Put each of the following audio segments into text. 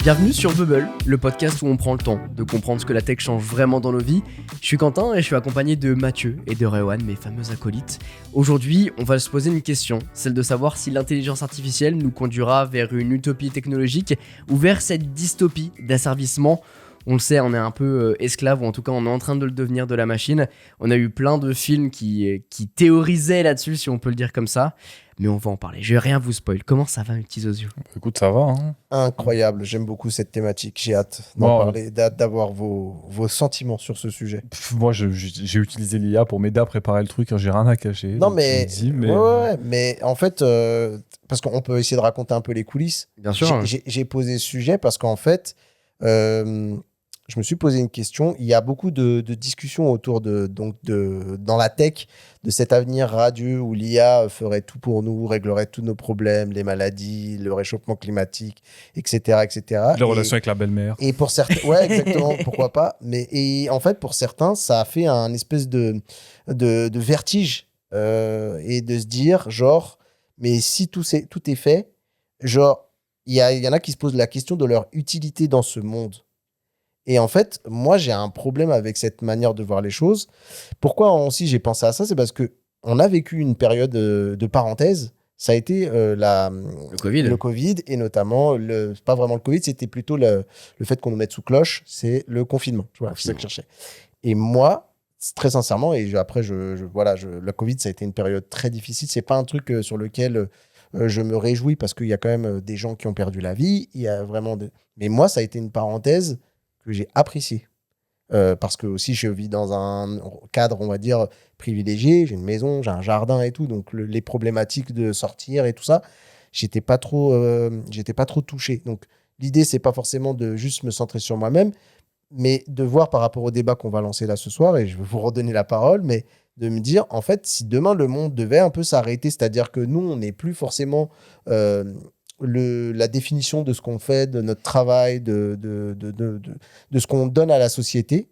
Bienvenue sur Bubble, le podcast où on prend le temps de comprendre ce que la tech change vraiment dans nos vies. Je suis Quentin et je suis accompagné de Mathieu et de Rewan, mes fameux acolytes. Aujourd'hui, on va se poser une question, celle de savoir si l'intelligence artificielle nous conduira vers une utopie technologique ou vers cette dystopie d'asservissement. On le sait, on est un peu esclave, ou en tout cas on est en train de le devenir de la machine. On a eu plein de films qui théorisaient là-dessus, si on peut le dire comme ça. Mais on va en parler, je vais rien vous spoil. Comment ça va, mes petits osios ? Écoute, ça va. Hein. Incroyable, j'aime beaucoup cette thématique. J'ai hâte d'en parler, hâte d'avoir vos sentiments sur ce sujet. Moi, j'ai utilisé l'IA pour m'aider à préparer le truc. J'ai rien à cacher. Non, mais... mais en fait, parce qu'on peut essayer de raconter un peu les coulisses. Bien sûr. J'ai posé ce sujet parce qu'en fait, je me suis posé une question. Il y a beaucoup de discussions autour dans la tech, de cet avenir radieux où l'IA ferait tout pour nous, réglerait tous nos problèmes, les maladies, le réchauffement climatique, etc., etc. Les relations avec la belle-mère. Et pour certains, ouais, exactement, pourquoi pas. Et en fait, pour certains, ça a fait un espèce de vertige et de se dire, genre, mais si tout est fait, genre, il y en a qui se posent la question de leur utilité dans ce monde. Et en fait, moi, j'ai un problème avec cette manière de voir les choses. Pourquoi aussi j'ai pensé à ça ? C'est parce qu'on a vécu une période de parenthèse. Ça a été le Covid, et notamment, pas vraiment le Covid, c'était plutôt le fait qu'on nous mette sous cloche, c'est le confinement. Voilà, c'est ça que je cherchais. Et moi, très sincèrement, et après, le Covid, ça a été une période très difficile. C'est pas un truc sur lequel je me réjouis parce qu'il y a quand même des gens qui ont perdu la vie. Il y a vraiment Mais moi, ça a été une parenthèse que j'ai apprécié. Parce que aussi, je vis dans un cadre, on va dire, privilégié. J'ai une maison, j'ai un jardin et tout. Donc, les problématiques de sortir et tout ça, j'étais pas trop touché. Donc, l'idée, c'est pas forcément de juste me centrer sur moi-même, mais de voir par rapport au débat qu'on va lancer là ce soir, et je vais vous redonner la parole, mais de me dire, en fait, si demain le monde devait un peu s'arrêter, c'est-à-dire que nous, on n'est plus forcément... la définition de ce qu'on fait, de notre travail, de ce qu'on donne à la société,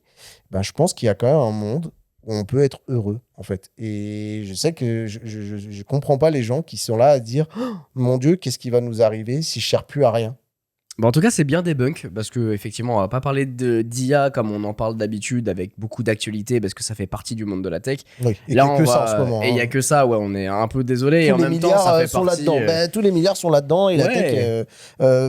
ben, je pense qu'il y a quand même un monde où on peut être heureux, en fait. Et je sais que je comprends pas les gens qui sont là à dire oh, « Mon Dieu, qu'est-ce qui va nous arriver si je ne sers plus à rien ?» Bon, en tout cas, c'est bien débunk parce que effectivement, on va pas parler d'IA comme on en parle d'habitude avec beaucoup d'actualité parce que ça fait partie du monde de la tech. Oui, et là, on ça en ce moment. Et il y a que ça, ouais, on est un peu désolé. Et en même temps, ça fait sont partie. Là-dedans. Tous les milliards sont là-dedans et la tech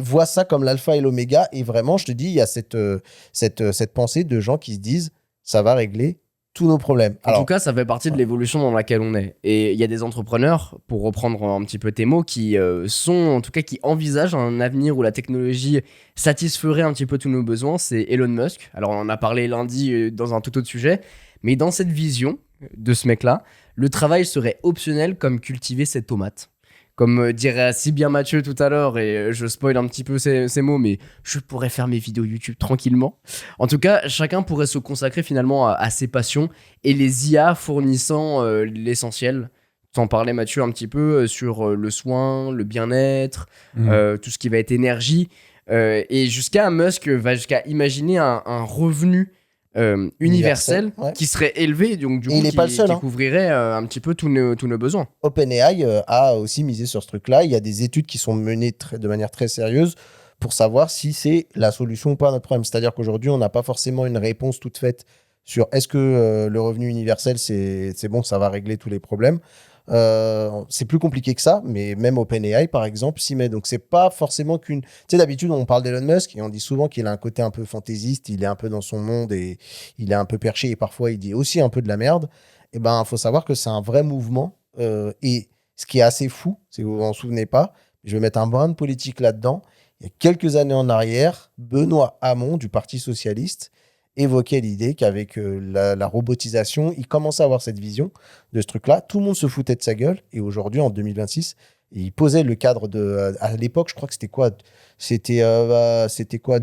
voit ça comme l'alpha et l'oméga. Et vraiment, je te dis, il y a cette pensée de gens qui se disent ça va régler tous nos problèmes. En tout cas, ça fait partie de l'évolution dans laquelle on est. Et il y a des entrepreneurs, pour reprendre un petit peu tes mots, qui qui envisagent un avenir où la technologie satisferait un petit peu tous nos besoins. C'est Elon Musk. Alors, on en a parlé lundi dans un tout autre sujet. Mais dans cette vision de ce mec-là, le travail serait optionnel comme cultiver cette tomate. Comme dirait si bien Mathieu tout à l'heure, et je spoil un petit peu ces mots, mais je pourrais faire mes vidéos YouTube tranquillement. En tout cas, chacun pourrait se consacrer finalement à ses passions, et les IA fournissant l'essentiel. T'en parlais Mathieu un petit peu sur le soin, le bien-être, tout ce qui va être énergie. Et Musk va jusqu'à imaginer un revenu universel qui serait élevé, donc du coup qui couvrirait un petit peu tous nos besoins. OpenAI a aussi misé sur ce truc-là. Il y a des études qui sont menées de manière très sérieuse pour savoir si c'est la solution ou pas à notre problème. C'est-à-dire qu'aujourd'hui, on n'a pas forcément une réponse toute faite sur est-ce que le revenu universel, c'est bon, ça va régler tous les problèmes. C'est plus compliqué que ça, mais même OpenAI, par exemple, s'y met. Donc, c'est pas forcément qu'une... Tu sais, d'habitude, on parle d'Elon Musk et on dit souvent qu'il a un côté un peu fantaisiste, il est un peu dans son monde et il est un peu perché et parfois, il dit aussi un peu de la merde. Eh ben, il faut savoir que c'est un vrai mouvement. Et ce qui est assez fou, c'est que vous en souvenez pas, je vais mettre un brin de politique là-dedans. Il y a quelques années en arrière, Benoît Hamon, du Parti socialiste, évoquait l'idée qu'avec la robotisation, il commençait à avoir cette vision de ce truc-là. Tout le monde se foutait de sa gueule. Et aujourd'hui, en 2026, il posait le cadre de... à l'époque, je crois que c'était quoi ? C'était quoi ?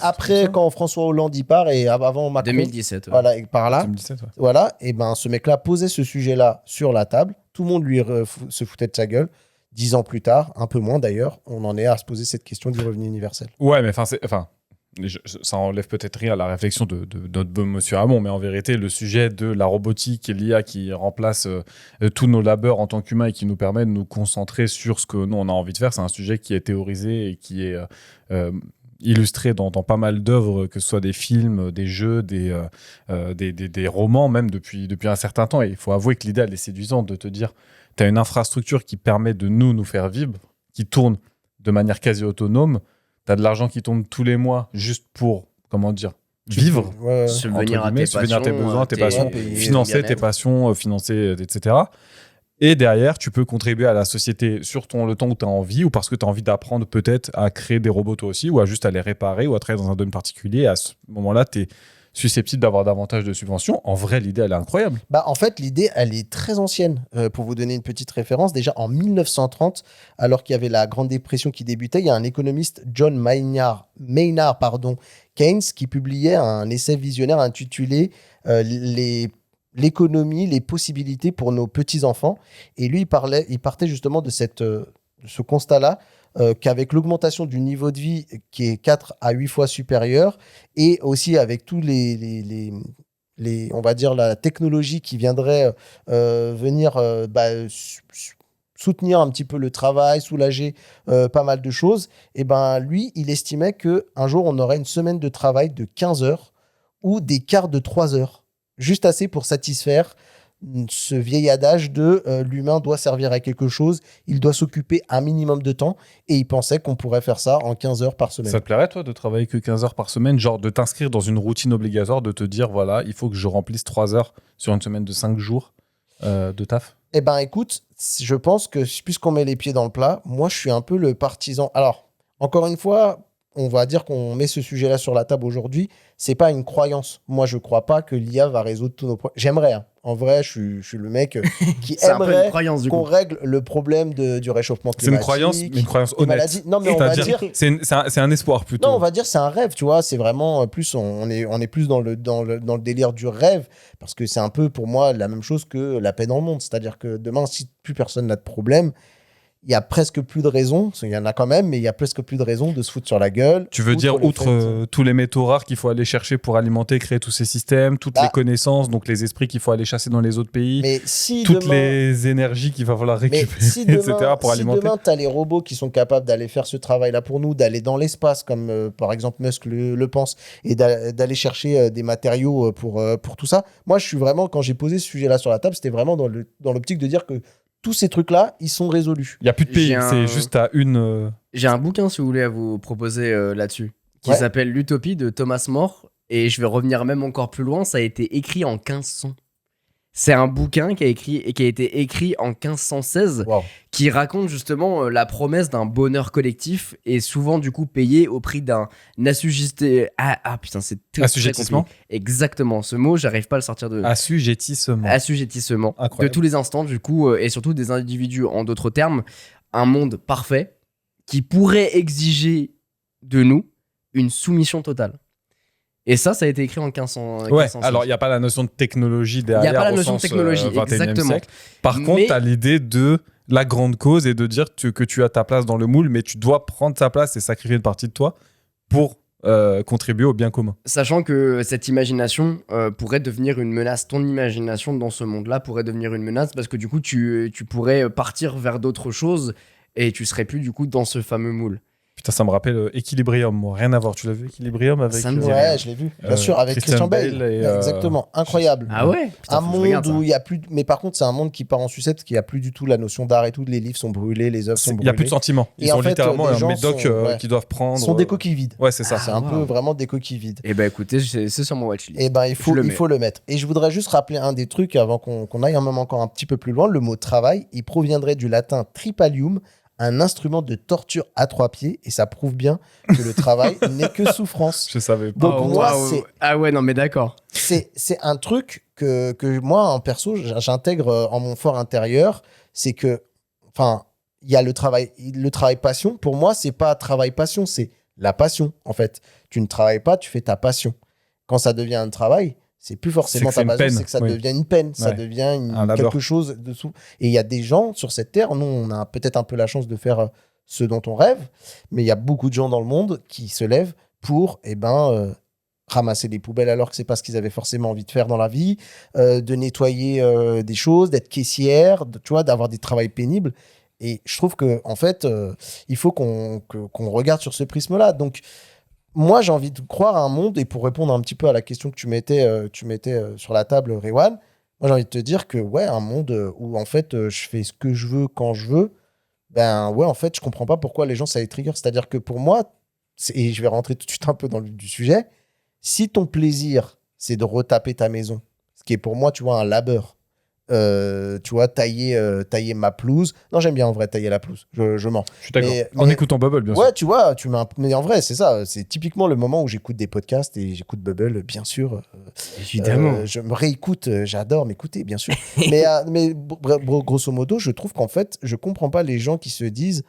Après quand François Hollande y part et avant Macron. 2017. Ouais. Voilà, et par là. 2017, ouais. Voilà, et ben ce mec-là posait ce sujet-là sur la table. Tout le monde se foutait de sa gueule. 10 ans plus tard, un peu moins d'ailleurs, on en est à se poser cette question du revenu universel. Ouais, mais ça enlève peut-être rien à la réflexion de notre bon monsieur Hamon, mais en vérité, le sujet de la robotique et l'IA qui remplace tous nos labeurs en tant qu'humains et qui nous permet de nous concentrer sur ce que nous, on a envie de faire, c'est un sujet qui est théorisé et qui est illustré dans pas mal d'œuvres, que ce soit des films, des jeux, des romans, même depuis un certain temps. Et il faut avouer que l'idée, elle est séduisante de te dire, tu as une infrastructure qui permet de nous faire vivre, qui tourne de manière quasi autonome. Tu as de l'argent qui tombe tous les mois juste pour, comment dire, vivre, subvenir à tes besoins, tes passions, financer tes passions, financer, etc. Et derrière, tu peux contribuer à la société sur le temps où tu as envie, ou parce que tu as envie d'apprendre peut-être à créer des robots toi aussi, ou à juste à les réparer, ou à travailler dans un domaine particulier. À ce moment-là, tu es susceptible d'avoir davantage de subventions. En vrai, l'idée, elle est incroyable. En fait, l'idée, elle est très ancienne. Pour vous donner une petite référence, déjà en 1930, alors qu'il y avait la Grande Dépression qui débutait, il y a un économiste, John Maynard Keynes, qui publiait un essai visionnaire intitulé l'économie, les possibilités pour nos petits-enfants. Et lui, il partait justement de ce constat-là, qu'avec l'augmentation du niveau de vie qui est 4 à 8 fois supérieur, et aussi avec tous on va dire, la technologie qui viendrait venir soutenir un petit peu le travail, soulager pas mal de choses, et lui, il estimait qu'un jour, on aurait une semaine de travail de 15 heures ou des quarts de 3 heures. Juste assez pour satisfaire ce vieil adage de l'humain doit servir à quelque chose, il doit s'occuper un minimum de temps, et il pensait qu'on pourrait faire ça en 15 heures par semaine. Ça te plairait, toi, de travailler que 15 heures par semaine, genre de t'inscrire dans une routine obligatoire, de te dire, voilà, il faut que je remplisse 3 heures sur une semaine de 5 jours de taf? Écoute, je pense que puisqu'on met les pieds dans le plat, moi, je suis un peu le partisan. Alors, encore une fois, on va dire qu'on met ce sujet-là sur la table aujourd'hui, c'est pas une croyance. Moi, je crois pas que l'IA va résoudre tous nos problèmes. J'aimerais, hein. En vrai, je suis le mec qui aimerait qu'on règle le problème du réchauffement climatique. C'est une croyance, mais une croyance honnête. Non, mais on va dire... C'est un espoir plutôt. Non, on va dire c'est un rêve, tu vois. C'est vraiment plus... On est plus dans le délire du rêve, parce que c'est un peu, pour moi, la même chose que la paix dans le monde. C'est-à-dire que demain, si plus personne n'a de problème, il y a presque plus de raisons, il y en a quand même, mais il y a presque plus de raisons de se foutre sur la gueule. Tu veux dire, outre tous les métaux rares qu'il faut aller chercher pour alimenter, créer tous ces systèmes, toutes les connaissances, donc les esprits qu'il faut aller chasser dans les autres pays, mais si toutes les énergies qu'il va falloir récupérer, etc. pour alimenter. Si demain, tu as les robots qui sont capables d'aller faire ce travail-là pour nous, d'aller dans l'espace, comme par exemple Musk le pense, et d'aller chercher des matériaux pour tout ça, moi, je suis vraiment, quand j'ai posé ce sujet-là sur la table, c'était vraiment dans l'optique de dire que tous ces trucs-là, ils sont résolus. Il n'y a plus de pays, c'est juste à une... J'ai un bouquin, si vous voulez, à vous proposer là-dessus, qui s'appelle L'Utopie de Thomas More, et je vais revenir même encore plus loin, ça a été écrit en 1500. C'est un bouquin qui a été écrit en 1516, qui raconte justement la promesse d'un bonheur collectif, et souvent du coup payé au prix d'un assujettissement. Putain, c'est assujettissement. Exactement, ce mot, j'arrive pas à le sortir de... Assujettissement. De tous les instants, du coup, et surtout des individus, en d'autres termes, un monde parfait qui pourrait exiger de nous une soumission totale. Et ça a été écrit en 1500. Ouais, alors il n'y a pas la notion de technologie derrière. Il n'y a pas la notion de technologie, 21e exactement. Siècle. Par contre, tu as l'idée de la grande cause et de dire que tu as ta place dans le moule, mais tu dois prendre ta place et sacrifier une partie de toi pour contribuer au bien commun. Sachant que cette imagination pourrait devenir une menace. Ton imagination dans ce monde-là pourrait devenir une menace parce que du coup, tu pourrais partir vers d'autres choses et tu serais plus du coup dans ce fameux moule. Putain, ça me rappelle Equilibrium, moi. Rien à voir. Tu l'as vu, Equilibrium avec... Ouais, je l'ai vu. Bien sûr, avec Christian Bale. Exactement. Incroyable. Ah ouais. Putain, un monde où il y a plus... Mais par contre, c'est un monde qui part en sucette, parce qu'il n'y a plus du tout la notion d'art et tout. Les livres sont brûlés, les œuvres sont brûlées. Il n'y a plus de sentiments. Ils sont littéralement un médoc qu'ils doivent prendre. Ce sont des coquilles vides. Ouais, c'est ça. C'est un peu vraiment des coquilles vides. Et écoutez, c'est sur mon watchlist. Et il faut le mettre. Et je voudrais juste rappeler un des trucs avant qu'on aille même encore un petit peu plus loin. Le mot travail, il proviendrait du latin tripalium, un instrument de torture à 3 pieds, et ça prouve bien que le travail n'est que souffrance. Je savais pas. Donc moi, c'est... Ah ouais, non mais d'accord. C'est un truc que moi, en perso, j'intègre en mon fort intérieur, c'est que, enfin, il y a le travail passion. Pour moi, c'est pas travail passion, c'est la passion, en fait. Tu ne travailles pas, tu fais ta passion. Quand ça devient un travail, c'est plus forcément ta passion, c'est que ça devient une peine, ça devient quelque chose dessous. Et il y a des gens sur cette terre, nous, on a peut-être un peu la chance de faire ce dont on rêve, mais il y a beaucoup de gens dans le monde qui se lèvent pour ramasser les poubelles alors que c'est pas ce qu'ils avaient forcément envie de faire dans la vie, de nettoyer des choses, d'être caissière, tu vois, d'avoir des travails pénibles. Et je trouve que en fait, il faut qu'on regarde sur ce prisme-là. Donc, moi, j'ai envie de croire à un monde, et pour répondre un petit peu à la question que tu mettais sur la table, Rewan, moi, j'ai envie de te dire que, ouais, un monde où, en fait, je fais ce que je veux quand je veux, ben, ouais, en fait, je comprends pas pourquoi les gens, ça les trigger. C'est-à-dire que pour moi, et je vais rentrer tout de suite un peu dans le vif du sujet, si ton plaisir, c'est de retaper ta maison, ce qui est pour moi, tu vois, un labeur, tu vois, tailler ma pelouse. Non, j'aime bien en vrai tailler la pelouse. Je mens. Je suis d'accord. Mais- En mais- écoutant Bubble, bien sûr. Ouais, tu vois, mais en vrai, c'est ça. C'est typiquement le moment où j'écoute des podcasts et j'écoute Bubble, bien sûr. Évidemment. Je me réécoute, j'adore m'écouter, bien sûr. mais grosso modo, je trouve qu'en fait, je comprends pas les gens qui se disent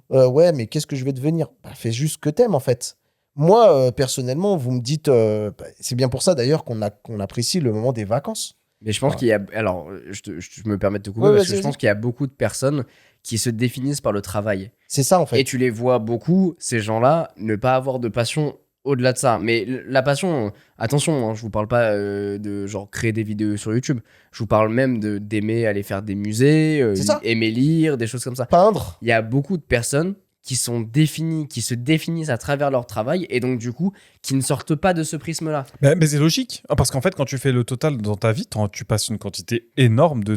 ouais, mais qu'est-ce que je vais devenir? Bah, fais juste ce que t'aimes, en fait. Moi, personnellement, vous me dites, c'est bien pour ça d'ailleurs qu'on apprécie le moment des vacances. Mais je pense qu'il y a. Alors, je me permets de te couper Ouais, parce que vas-y, je pense qu'il y a beaucoup de personnes qui se définissent par le travail. C'est ça, en fait. Et tu les vois beaucoup, ces gens-là, ne pas avoir de passion au-delà de ça. Mais la passion, attention, hein, je vous parle pas de genre créer des vidéos sur YouTube. Je vous parle même d'aimer aller faire des musées, C'est ça. aimer lire, des choses comme ça. Peindre. Il y a beaucoup de personnes qui se définissent à travers leur travail et donc du coup qui ne sortent pas de ce prisme-là. Mais c'est logique, parce qu'en fait, quand tu fais le total dans ta vie, tu passes une quantité énorme de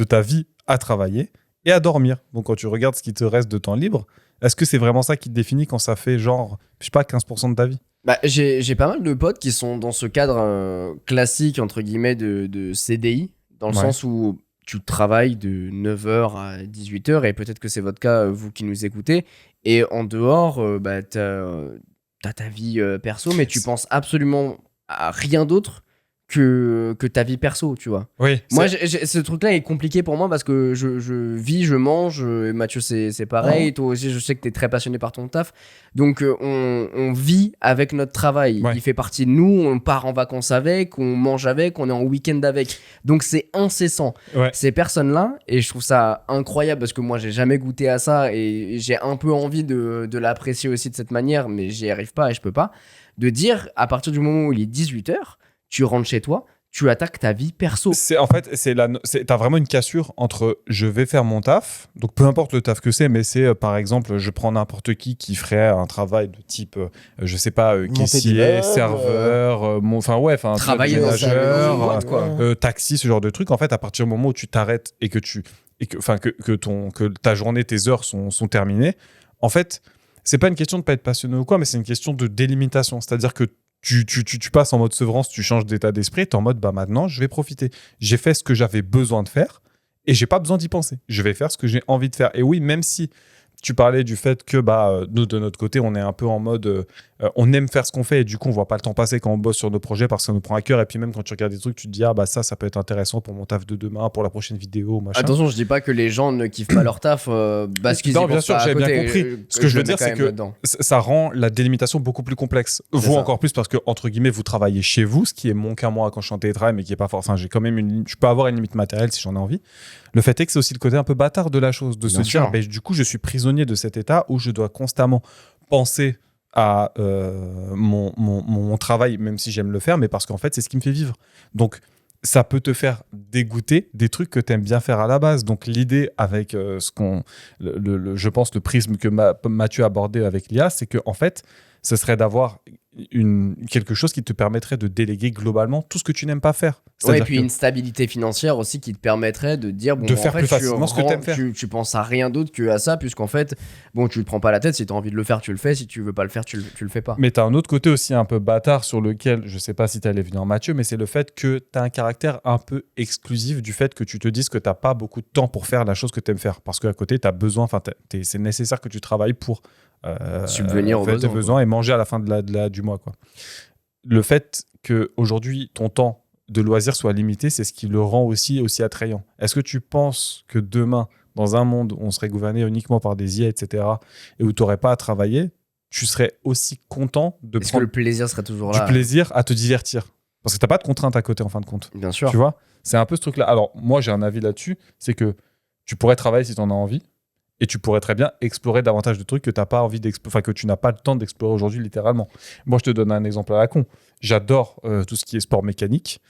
ta vie à travailler et à dormir. Donc quand tu regardes ce qui te reste de temps libre, est-ce que c'est vraiment ça qui te définit quand ça fait genre, je sais pas, 15% de ta vie? Bah, j'ai pas mal de potes qui sont dans ce cadre classique entre guillemets de CDI, dans le Ouais. sens où tu travailles de 9h à 18h et peut-être que c'est votre cas, vous qui nous écoutez, et en dehors, bah, t'as ta vie perso, mais tu penses absolument à rien d'autre que ta vie perso, tu vois. Oui. Moi, ce truc-là est compliqué pour moi parce que je vis, je mange. Et Mathieu, c'est pareil. Toi aussi, je sais que tu es très passionné par ton taf. Donc, on vit avec notre travail. Ouais. Il fait partie de nous. On part en vacances avec, on mange avec, on est en week-end avec. Donc, c'est incessant. Ouais. Ces personnes-là, et je trouve ça incroyable parce que moi, j'ai jamais goûté à ça et j'ai un peu envie de l'apprécier aussi de cette manière, mais j'y arrive pas et je peux pas. De dire, à partir du moment où il est 18h, tu rentres chez toi, tu attaques ta vie perso. T'as vraiment une cassure entre je vais faire mon taf, donc peu importe le taf que c'est, mais c'est par exemple, je prends n'importe qui ferait un travail de type, je sais pas, Monter des caissier, meubles, serveur, Travailler dans manager, une boîte, quoi. taxi, ce genre de truc. En fait, à partir du moment où tu t'arrêtes et que ta journée, tes heures sont terminées, en fait, c'est pas une question de pas être passionné ou quoi, mais c'est une question de délimitation. C'est-à-dire que tu passes en mode sevrance, tu changes d'état d'esprit, tu es en mode, bah maintenant, je vais profiter. J'ai fait ce que j'avais besoin de faire et j'ai pas besoin d'y penser. Je vais faire ce que j'ai envie de faire. Et oui, même si tu parlais du fait que nous, de notre côté, on est un peu en mode on aime faire ce qu'on fait et du coup, on voit pas le temps passer quand on bosse sur nos projets parce que ça nous prend à cœur. Et puis même quand tu regardes des trucs, tu te dis, ah bah ça peut être intéressant pour mon taf de demain, pour la prochaine vidéo, machin. Attention, je dis pas que les gens ne kiffent pas leur taf parce qu'ils y Non, bien pensent sûr, pas à j'avais bien côté. compris. Ce que je veux le dire, mets quand c'est même que là-dedans. ça rend la délimitation beaucoup plus complexe. Vous ça. encore plus parce que, entre guillemets, vous travaillez chez vous, ce qui est mon cas moi quand je suis en télétravail, mais qui est pas fort. Enfin, j'ai quand même je peux avoir une limite matérielle si j'en ai envie. Le fait est que c'est aussi le côté un peu bâtard de la chose, de Bien se sûr. dire, ben, du coup, je suis prisonnier de cet état où je dois constamment penser à mon travail, même si j'aime le faire, mais parce qu'en fait, c'est ce qui me fait vivre. Donc, ça peut te faire dégoûter des trucs que tu aimes bien faire à la base. Donc, l'idée avec je pense, le prisme que Mathieu a abordé avec l'IA, c'est que en fait, ce serait d'avoir quelque chose qui te permettrait de déléguer globalement tout ce que tu n'aimes pas faire. Ouais, et C'est-à-dire puis une stabilité financière aussi qui te permettrait de dire bon, De en faire fait, plus facilement ce que t'aimes faire. tu penses à rien d'autre que à ça, puisqu'en fait, bon, tu te prends pas la tête. Si tu as envie de le faire, tu le fais. Si tu veux pas le faire, tu le fais pas. Mais tu as un autre côté aussi un peu bâtard sur lequel, je sais pas si tu allais venir Mathieu, mais c'est le fait que tu as un caractère un peu exclusif du fait que tu te dises que tu n'as pas beaucoup de temps pour faire la chose que tu aimes faire. Parce qu'à côté, tu as besoin, c'est nécessaire que tu travailles pour Subvenir aux faire tes besoins, besoins et manger à la fin du mois, quoi. Le fait qu'aujourd'hui, ton temps de loisir soit limité, c'est ce qui le rend aussi attrayant. Est-ce que tu penses que demain, dans un monde où on serait gouverné uniquement par des IA, etc., et où tu n'aurais pas à travailler, tu serais aussi content de Est-ce que prendre le plaisir serait toujours du là? plaisir à te divertir? Parce que tu n'as pas de contraintes à côté, en fin de compte. Bien sûr. Tu vois? C'est un peu ce truc-là. Alors, moi, j'ai un avis là-dessus, c'est que tu pourrais travailler si tu en as envie, Et tu pourrais très bien explorer davantage de trucs que t'as pas envie d'explorer, que tu n'as pas le temps d'explorer aujourd'hui, littéralement. Moi, je te donne un exemple à la con. J'adore tout ce qui est sport mécanique.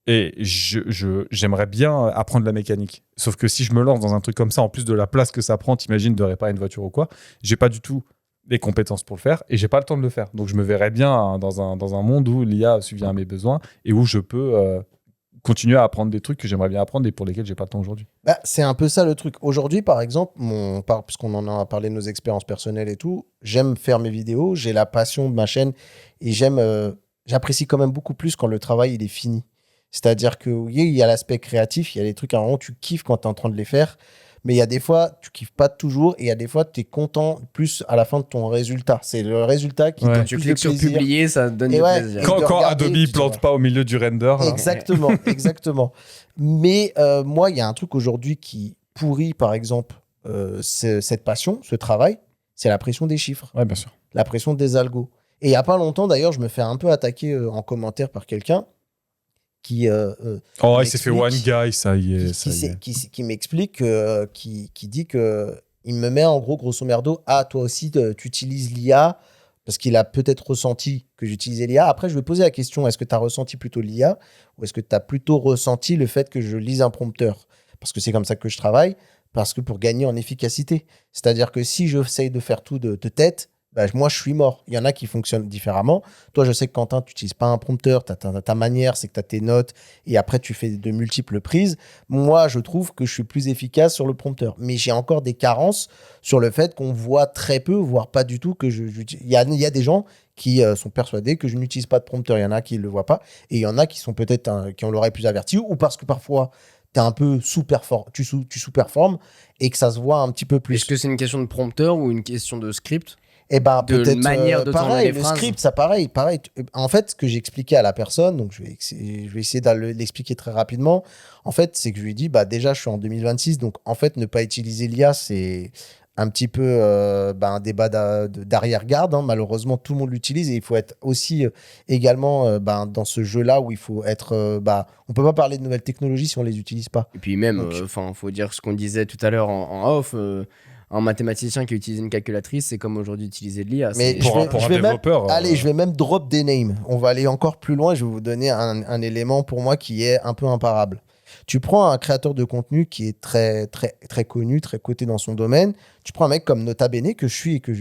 Et j'aimerais bien apprendre la mécanique. Sauf que si je me lance dans un truc comme ça, en plus de la place que ça prend, t'imagines de réparer une voiture ou quoi, j'ai pas du tout les compétences pour le faire et j'ai pas le temps de le faire. Donc je me verrais bien dans un monde où l'IA subvient à mes besoins et où je peux continuer à apprendre des trucs que j'aimerais bien apprendre et pour lesquels j'ai pas le temps aujourd'hui. Bah, c'est un peu ça le truc. Aujourd'hui, par exemple, puisqu'on en a parlé de nos expériences personnelles et tout, j'aime faire mes vidéos, j'ai la passion de ma chaîne et j'apprécie quand même beaucoup plus quand le travail il est fini. C'est-à-dire que oui, il y a l'aspect créatif, il y a des trucs à un moment tu kiffes quand tu es en train de les faire, mais il y a des fois tu kiffes pas toujours et il y a des fois tu es content plus à la fin de ton résultat. C'est le résultat qui donne Tu plus de cliques sur plaisir. publier, ça donne Et du ouais, plaisir. et Quand de regarder, Adobe tu te plante dis, pas au milieu du render, là. exactement, exactement. Mais moi, il y a un truc aujourd'hui qui pourrit, par exemple, cette passion, ce travail, c'est la pression des chiffres, Ouais, bien sûr. la pression des algos. Et il y a pas longtemps, d'ailleurs, je me fais un peu attaquer en commentaire par quelqu'un qui Oh, il s'est fait m'explique- one guy, ça y est. qui m'explique, qui dit que il me met en gros, grosso merdo, ah, toi aussi, tu utilises l'IA parce qu'il a peut-être ressenti que j'utilisais l'IA. Après, je vais poser la question, est-ce que tu as ressenti plutôt l'IA ou est-ce que tu as plutôt ressenti le fait que je lise un prompteur? Parce que c'est comme ça que je travaille, parce que pour gagner en efficacité. C'est-à-dire que si j'essaye de faire tout de tête, bah, moi, je suis mort. Il y en a qui fonctionnent différemment. Toi, je sais que Quentin, tu n'utilises pas un prompteur, tu as ta manière, c'est que tu as tes notes et après, tu fais de multiples prises. Moi, je trouve que je suis plus efficace sur le prompteur. Mais j'ai encore des carences sur le fait qu'on voit très peu, voire pas du tout que il y a des gens qui sont persuadés que je n'utilise pas de prompteur. Il y en a qui ne le voient pas et il y en a qui sont peut-être qui on l'aurait plus averti ou parce que parfois, tu es un peu tu sous-performes et que ça se voit un petit peu plus. Est-ce que c'est une question de prompteur ou une question de script? Eh ben, de peut-être manière de tourner pareil, les le phrases. script, ça pareil. En fait, ce que j'ai expliqué à la personne, donc je vais essayer de l'expliquer très rapidement. En fait, c'est que je lui ai dit, bah déjà, je suis en 2026, donc en fait, ne pas utiliser l'IA, c'est un petit peu un débat d'arrière-garde. Hein. Malheureusement, tout le monde l'utilise et il faut être aussi également dans ce jeu-là où il faut être. On peut pas parler de nouvelles technologies si on les utilise pas. Et puis même, Donc- faut dire ce qu'on disait tout à l'heure en off. Un mathématicien qui utilise une calculatrice, c'est comme aujourd'hui utiliser de l'IA. Mais c'est- Pour un je vais développeur. Allez, je vais même drop des names. On va aller encore plus loin. Je vais vous donner un élément pour moi qui est un peu imparable. Tu prends un créateur de contenu qui est très, très, très connu, très coté dans son domaine. Tu prends un mec comme Nota Bene, que je suis et que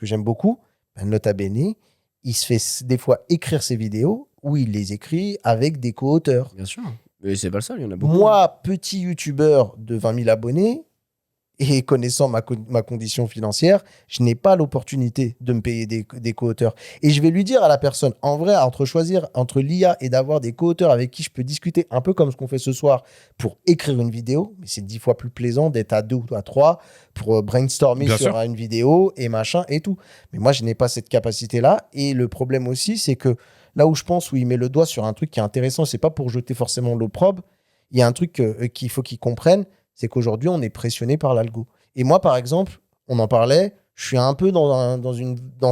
j'aime beaucoup. Ben, Nota Bene, il se fait des fois écrire ses vidéos où il les écrit avec des co-auteurs. Bien sûr. Mais c'est pas le seul, il y en a beaucoup. Moi, petit youtubeur de 20 000 abonnés, et connaissant ma condition financière, je n'ai pas l'opportunité de me payer des co-auteurs. Et je vais lui dire à la personne, en vrai, choisir entre l'IA et d'avoir des co-auteurs avec qui je peux discuter, un peu comme ce qu'on fait ce soir, pour écrire une vidéo, mais c'est 10 fois plus plaisant d'être à 2 ou à 3 pour brainstormer Bien sur sûr. une vidéo et machin et tout. Mais moi, je n'ai pas cette capacité-là. Et le problème aussi, c'est que là où je pense, où il met le doigt sur un truc qui est intéressant, c'est pas pour jeter forcément l'opprobre, il y a un truc qu'il faut qu'ils comprennent, c'est qu'aujourd'hui, on est pressionné par l'algo. Et moi, par exemple, on en parlait, je suis un peu dans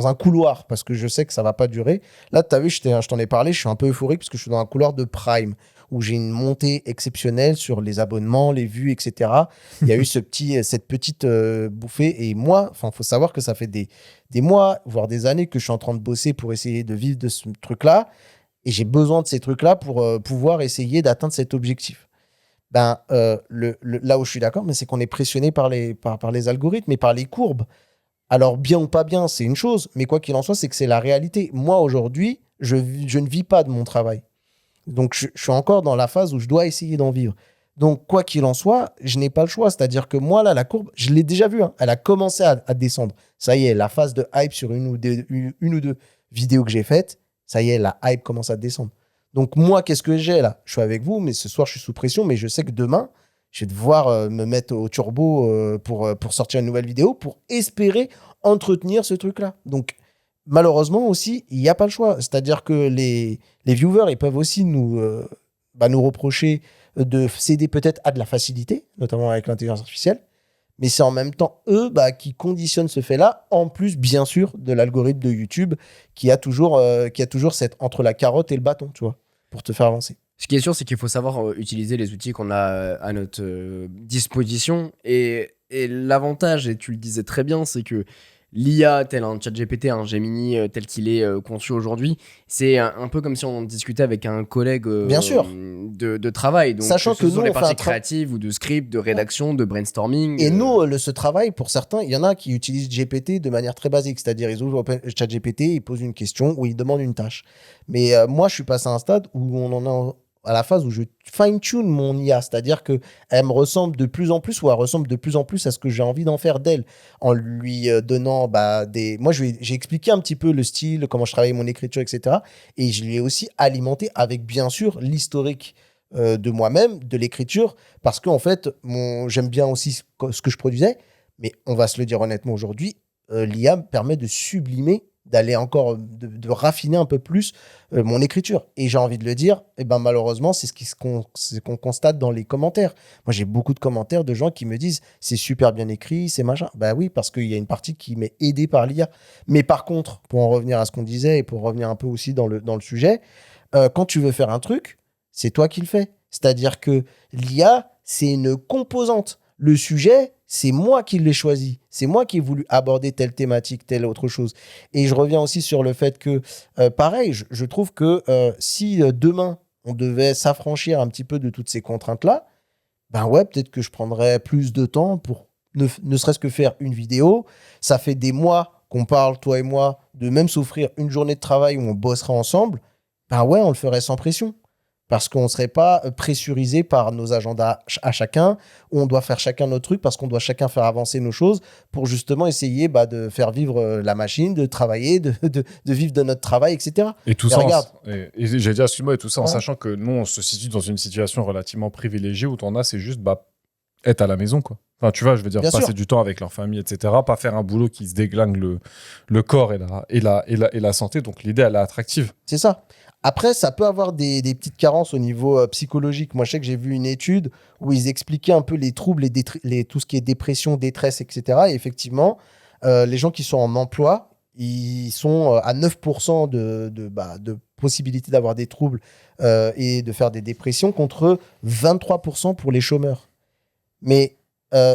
un couloir parce que je sais que ça va pas durer. Là, tu as vu, je t'en ai parlé, je suis un peu euphorique parce que je suis dans un couloir de Prime où j'ai une montée exceptionnelle sur les abonnements, les vues, etc. Il y a eu cette petite bouffée. Et moi, il faut savoir que ça fait des mois, voire des années que je suis en train de bosser pour essayer de vivre de ce truc-là. Et j'ai besoin de ces trucs-là pour pouvoir essayer d'atteindre cet objectif. Là où je suis d'accord, mais c'est qu'on est pressionné par les algorithmes et par les courbes. Alors, bien ou pas bien, c'est une chose, mais quoi qu'il en soit, c'est que c'est la réalité. Moi, aujourd'hui, je ne vis pas de mon travail. Donc, je suis encore dans la phase où je dois essayer d'en vivre. Donc, quoi qu'il en soit, je n'ai pas le choix. C'est-à-dire que moi, là, la courbe, je l'ai déjà vue. Hein. Elle a commencé à descendre. Ça y est, la phase de hype sur une ou deux vidéos que j'ai faites, ça y est, la hype commence à descendre. Donc, moi, qu'est-ce que j'ai là? Je suis avec vous, mais ce soir, je suis sous pression. Mais je sais que demain, je vais devoir me mettre au turbo pour sortir une nouvelle vidéo, pour espérer entretenir ce truc-là. Donc, malheureusement aussi, il n'y a pas le choix. C'est-à-dire que les viewers, ils peuvent aussi nous reprocher de céder peut-être à de la facilité, notamment avec l'intelligence artificielle. Mais c'est en même temps eux qui conditionnent ce fait-là, en plus, bien sûr, de l'algorithme de YouTube qui a toujours cette entre la carotte et le bâton, tu vois, pour te faire avancer. Ce qui est sûr, c'est qu'il faut savoir utiliser les outils qu'on a à notre disposition. Et l'avantage, et tu le disais très bien, c'est que l'IA, tel un ChatGPT, un Gemini, tel qu'il est conçu aujourd'hui, c'est un peu comme si on discutait avec un collègue Bien sûr. de travail. Donc, Sachant ce que sont nous, les on fait parties un créatives ou de script, de rédaction, de brainstorming. Et nous, ce travail, pour certains, il y en a qui utilisent GPT de manière très basique, c'est-à-dire ils ouvrent ChatGPT, ils posent une question ou ils demandent une tâche. Mais moi, je suis passé à un stade où on en a à la phase où je fine-tune mon IA, c'est-à-dire que elle me ressemble de plus en plus ou elle ressemble de plus en plus à ce que j'ai envie d'en faire d'elle, en lui donnant des... Moi, j'ai expliqué un petit peu le style, comment je travaille mon écriture, etc. Et je l'ai aussi alimenté avec, bien sûr, l'historique de moi-même, de l'écriture, parce qu'en fait, j'aime bien aussi ce que je produisais, mais on va se le dire honnêtement aujourd'hui, l'IA me permet de sublimer, d'aller encore, de raffiner un peu plus mon écriture. Et j'ai envie de le dire, et ben malheureusement, c'est ce qu'on constate dans les commentaires. Moi, j'ai beaucoup de commentaires de gens qui me disent c'est super bien écrit, c'est machin. Bah oui, parce qu'il y a une partie qui m'est aidée par l'IA. Mais par contre, pour en revenir à ce qu'on disait et pour revenir un peu aussi dans le sujet, quand tu veux faire un truc, c'est toi qui le fais. C'est-à-dire que l'IA, c'est une composante. Le sujet, c'est moi qui l'ai choisi. C'est moi qui ai voulu aborder telle thématique, telle autre chose. Et je reviens aussi sur le fait que, pareil, je trouve que si demain, on devait s'affranchir un petit peu de toutes ces contraintes-là, ben ouais, peut-être que je prendrais plus de temps pour ne serait-ce que faire une vidéo. Ça fait des mois qu'on parle, toi et moi, de même s'offrir une journée de travail où on bosserait ensemble. Ben ouais, on le ferait sans pression. Parce qu'on ne serait pas pressurisé par nos agendas à chacun, où on doit faire chacun notre truc, parce qu'on doit chacun faire avancer nos choses pour justement essayer de faire vivre la machine, de travailler, de vivre de notre travail, etc. Et tout Et ça, regarde. j'allais dire, excuse-moi, et tout ça en Ouais. sachant que nous, on se situe dans une situation relativement privilégiée où t'en as, c'est juste être à la maison, quoi. Enfin, tu vois, je veux dire, Bien passer sûr. du temps avec leur famille, etc. Pas faire un boulot qui se déglingue le corps et la santé. Donc, l'idée, elle est attractive. C'est ça. Après, ça peut avoir des petites carences au niveau psychologique. Moi, je sais que j'ai vu une étude où ils expliquaient un peu les troubles, tout ce qui est dépression, détresse, etc. Et effectivement, les gens qui sont en emploi, ils sont à 9% de possibilité d'avoir des troubles et de faire des dépressions contre 23% pour les chômeurs. Mais,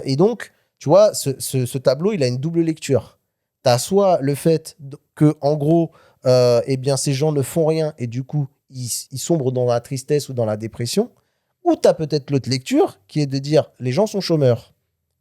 et donc, tu vois, ce tableau, il a une double lecture. Tu as soit le fait que, en gros, eh bien, ces gens ne font rien et du coup, ils sombrent dans la tristesse ou dans la dépression. Ou tu as peut-être l'autre lecture qui est de dire les gens sont chômeurs.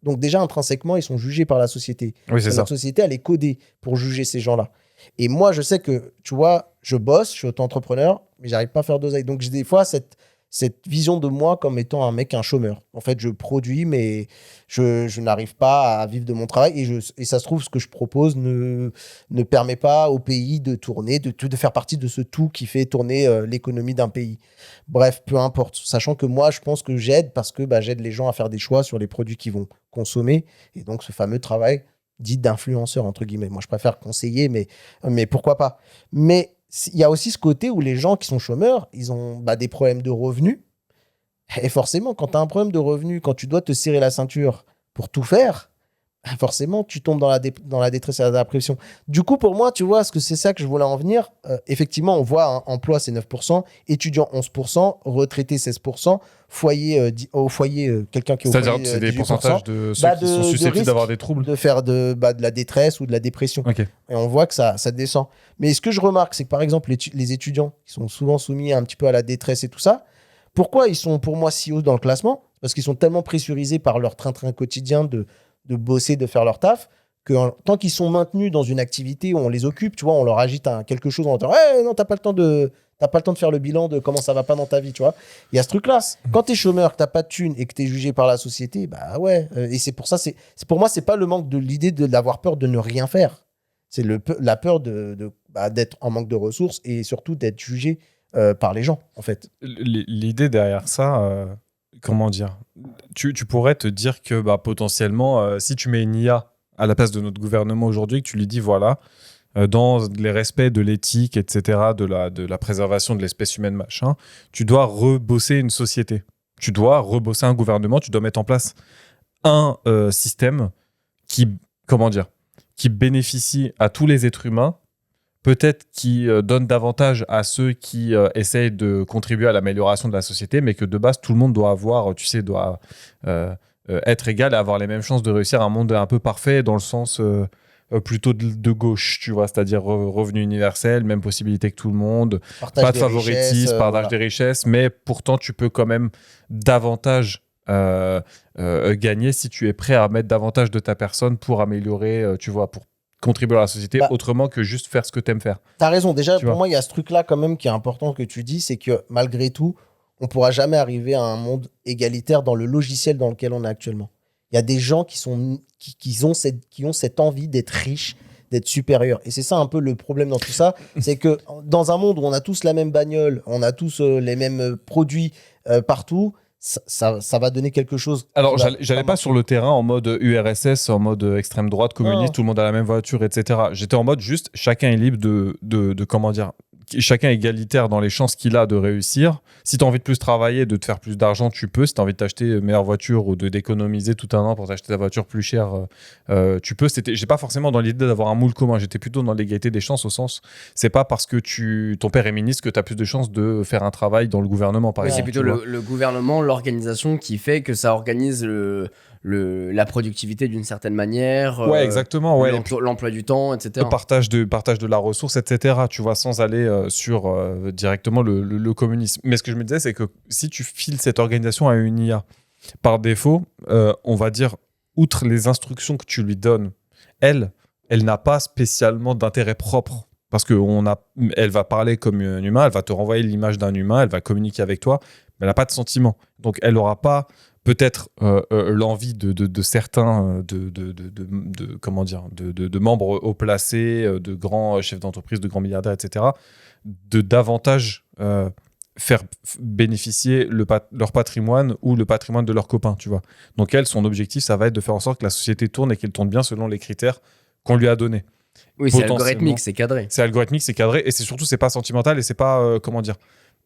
Donc, déjà, intrinsèquement, ils sont jugés par la société. Oui, c'est ça. Notre société, elle est codée pour juger ces gens-là. Et moi, je sais que, tu vois, je bosse, je suis auto-entrepreneur, mais j'arrive pas à faire d'oseille. Donc, j'ai des fois cette vision de moi comme étant un chômeur. En fait, je produis, mais je n'arrive pas à vivre de mon travail. Et ça se trouve, ce que je propose ne permet pas au pays de tourner, de faire partie de ce tout qui fait tourner l'économie d'un pays. Bref, peu importe. Sachant que moi, je pense que j'aide parce que j'aide les gens à faire des choix sur les produits qu'ils vont consommer. Et donc, ce fameux travail dit d'influenceur, entre guillemets. Moi, je préfère conseiller, mais pourquoi pas. Mais il y a aussi ce côté où les gens qui sont chômeurs, ils ont des problèmes de revenus. Et forcément, quand tu as un problème de revenus, quand tu dois te serrer la ceinture pour tout faire, forcément, tu tombes dans la détresse et la dépression. Du coup, pour moi, tu vois, est-ce que c'est ça que je voulais en venir effectivement, on voit emploi, c'est 9%, étudiants, 11%, retraités, 16%, au foyer, quelqu'un qui est au C'est-à-dire, foyer, c'est des 18%, pourcentages de ceux qui sont de susceptibles risque d'avoir des troubles. de faire de la détresse ou de la dépression. Ok. Et on voit que ça descend. Mais ce que je remarque, c'est que par exemple, les étudiants qui sont souvent soumis un petit peu à la détresse et tout ça, pourquoi ils sont pour moi si hauts dans le classement? Parce qu'ils sont tellement pressurisés par leur train-train quotidien de bosser, de faire leur taf, que tant qu'ils sont maintenus dans une activité où on les occupe, tu vois, on leur agite quelque chose en disant hey, non, t'as pas le temps de faire le bilan de comment ça va pas dans ta vie, tu vois. Il y a ce truc-là. Quand t'es chômeur, que t'as pas de thune et que t'es jugé par la société, bah ouais. Et c'est pour ça, pour moi, c'est pas le manque de l'idée d'avoir peur de ne rien faire. C'est la peur d'être en manque de ressources et surtout d'être jugé par les gens, en fait. L'idée derrière ça, comment dire, tu pourrais te dire que potentiellement, si tu mets une IA à la place de notre gouvernement aujourd'hui, que tu lui dis voilà, dans les respects de l'éthique, etc., de la préservation de l'espèce humaine, machin, tu dois rebosser une société. Tu dois rebosser un gouvernement, tu dois mettre en place un système qui, comment dire, qui bénéficie à tous les êtres humains peut-être qui donne davantage à ceux qui essayent de contribuer à l'amélioration de la société, mais que de base, tout le monde doit avoir, tu sais, doit être égal et avoir les mêmes chances de réussir un monde un peu parfait dans le sens plutôt de gauche, tu vois, c'est-à-dire revenu universel, même possibilité que tout le monde, Partage pas de des favoritisme, richesses, partage voilà. des richesses, mais pourtant, tu peux quand même davantage gagner si tu es prêt à mettre davantage de ta personne pour améliorer, tu vois, pour contribuer à la société Bah, autrement que juste faire ce que tu aimes faire. T'as raison. Déjà, Tu pour vois. moi, il y a ce truc-là quand même qui est important que tu dis, c'est que malgré tout, on pourra jamais arriver à un monde égalitaire dans le logiciel dans lequel on est actuellement. Il y a des gens qui ont cette envie d'être riches, d'être supérieurs. Et c'est ça un peu le problème dans tout ça, c'est que dans un monde où on a tous la même bagnole, on a tous les mêmes produits partout, ça va donner quelque chose. Alors, qui va j'allais pas sur le terrain en mode URSS, en mode extrême droite, communiste, Non. tout le monde a la même voiture, etc. J'étais en mode juste, chacun est libre de comment dire, chacun est égalitaire dans les chances qu'il a de réussir. Si tu as envie de plus travailler, de te faire plus d'argent, tu peux. Si tu as envie de t'acheter une meilleure voiture ou d'économiser tout un an pour t'acheter ta voiture plus chère, tu peux. J'ai pas forcément dans l'idée d'avoir un moule commun. J'étais plutôt dans l'égalité des chances au sens, c'est pas parce que ton père est ministre que tu as plus de chances de faire un travail dans le gouvernement, par Oui, c'est exemple. plutôt tu vois. le gouvernement, l'organisation qui fait que ça organise la productivité d'une certaine manière, Ouais, exactement. Ouais. l'emploi du temps, etc. Partage de la ressource, etc. Tu vois, sans aller sur directement le communisme. Mais ce que je me disais, c'est que si tu files cette organisation à une IA, par défaut, on va dire, outre les instructions que tu lui donnes, elle n'a pas spécialement d'intérêt propre. Parce elle va parler comme un humain, elle va te renvoyer l'image d'un humain, elle va communiquer avec toi, mais elle n'a pas de sentiment. Donc, elle n'aura pas peut-être l'envie de certains comment dire de membres haut placés, de grands chefs d'entreprise, de grands milliardaires, etc., de davantage faire bénéficier leur patrimoine ou le patrimoine de leurs copains, tu vois. Donc elle, son objectif, ça va être de faire en sorte que la société tourne et qu'elle tourne bien selon les critères qu'on lui a donnés. Oui, c'est Potentiellement. algorithmique, c'est cadré. C'est algorithmique, c'est cadré, et c'est surtout, c'est pas sentimental et c'est pas, comment dire,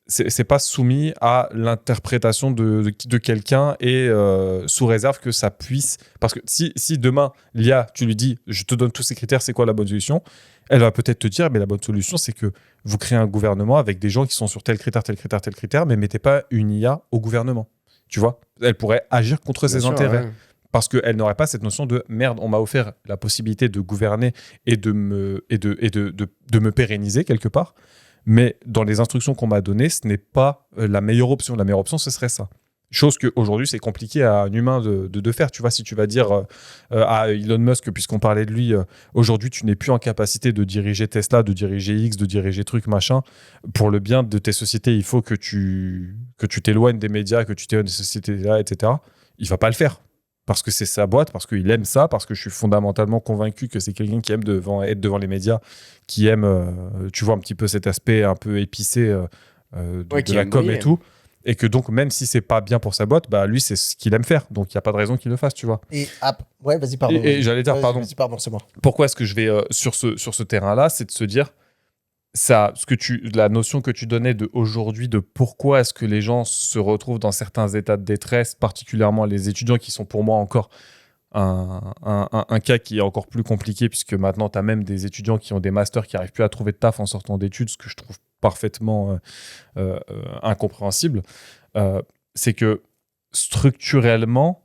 c'est pas soumis à l'interprétation de quelqu'un et sous réserve que ça puisse. Parce que si demain, l'IA, tu lui dis, je te donne tous ces critères, c'est quoi la bonne solution? Elle va peut-être te dire, mais la bonne solution, c'est que vous créez un gouvernement avec des gens qui sont sur tel critère, tel critère, tel critère, mais mettez pas une IA au gouvernement. Tu vois? Elle pourrait agir contre Bien ses sûr, intérêts. ouais. Parce qu'elle n'aurait pas cette notion de merde, on m'a offert la possibilité de gouverner et de me pérenniser quelque part. Mais dans les instructions qu'on m'a données, ce n'est pas la meilleure option. La meilleure option, ce serait ça. Chose qu'aujourd'hui, c'est compliqué à un humain de faire. Tu vois, si tu vas dire à Elon Musk, puisqu'on parlait de lui, aujourd'hui, tu n'es plus en capacité de diriger Tesla, de diriger X, de diriger truc, machin. Pour le bien de tes sociétés, il faut que tu t'éloignes des médias, que tu t'éloignes des sociétés-là, etc. Il va pas le faire. Parce que c'est sa boîte, parce qu'il aime ça, parce que je suis fondamentalement convaincu que c'est quelqu'un qui aime être devant les médias, qui aime, tu vois, un petit peu cet aspect un peu épicé Ouais, de qui la aime com briller. et tout. Et que donc, même si c'est pas bien pour sa boîte, bah lui, c'est ce qu'il aime faire. Donc, il n'y a pas de raison qu'il le fasse, tu vois. Et ouais, vas-y, pardon. Et j'allais dire, Vas-y, pardon. Vas-y, pardon, c'est moi. Pourquoi est-ce que je vais sur ce terrain-là? C'est de se dire, la notion que tu donnais de aujourd'hui, de pourquoi est-ce que les gens se retrouvent dans certains états de détresse, particulièrement les étudiants qui sont pour moi encore un cas qui est encore plus compliqué, puisque maintenant tu as même des étudiants qui ont des masters qui n'arrivent plus à trouver de taf en sortant d'études, ce que je trouve parfaitement incompréhensible. C'est que structurellement,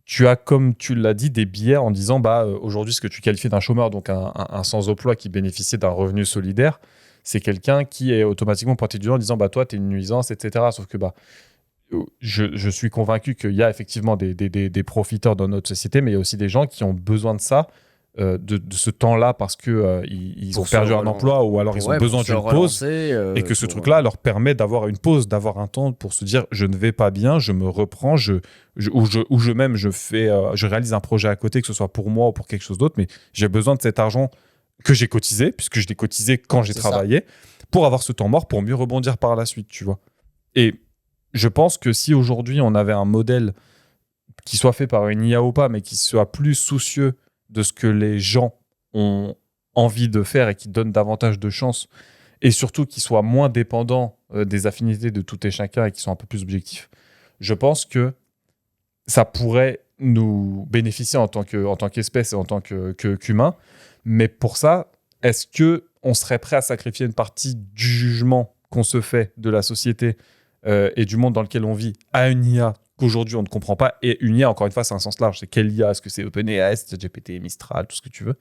tu as, comme tu l'as dit, des biais en disant aujourd'hui, ce que tu qualifies d'un chômeur, donc un sans-emploi qui bénéficie d'un revenu solidaire, c'est quelqu'un qui est automatiquement pointé du doigt en disant toi, tu es une nuisance, etc. Sauf que je suis convaincu qu'il y a effectivement des profiteurs dans notre société, mais il y a aussi des gens qui ont besoin de ça, de ce temps-là, parce qu'ils ont perdu un emploi ou alors ils ont besoin d'une pause. Et que ce truc-là leur permet d'avoir une pause, d'avoir un temps pour se dire je ne vais pas bien, je me reprends, je réalise un projet à côté, que ce soit pour moi ou pour quelque chose d'autre, mais j'ai besoin de cet argent que j'ai cotisé, puisque je l'ai cotisé quand j'ai travaillé, pour avoir ce temps mort, pour mieux rebondir par la suite, tu vois. Et je pense que si aujourd'hui on avait un modèle qui soit fait par une IA ou pas, mais qui soit plus soucieux de ce que les gens ont envie de faire et qui donne davantage de chances, et surtout qui soit moins dépendant des affinités de tout et chacun et qui sont un peu plus objectifs, je pense que ça pourrait nous bénéficier en tant qu'espèce et en tant qu'humain. Mais pour ça, est-ce que on serait prêt à sacrifier une partie du jugement qu'on se fait de la société et du monde dans lequel on vit à une IA qu'aujourd'hui on ne comprend pas. Et une IA, encore une fois, c'est un sens large. C'est quelle IA? Est-ce que c'est OpenAI, ChatGPT, Mistral, tout ce que tu veux?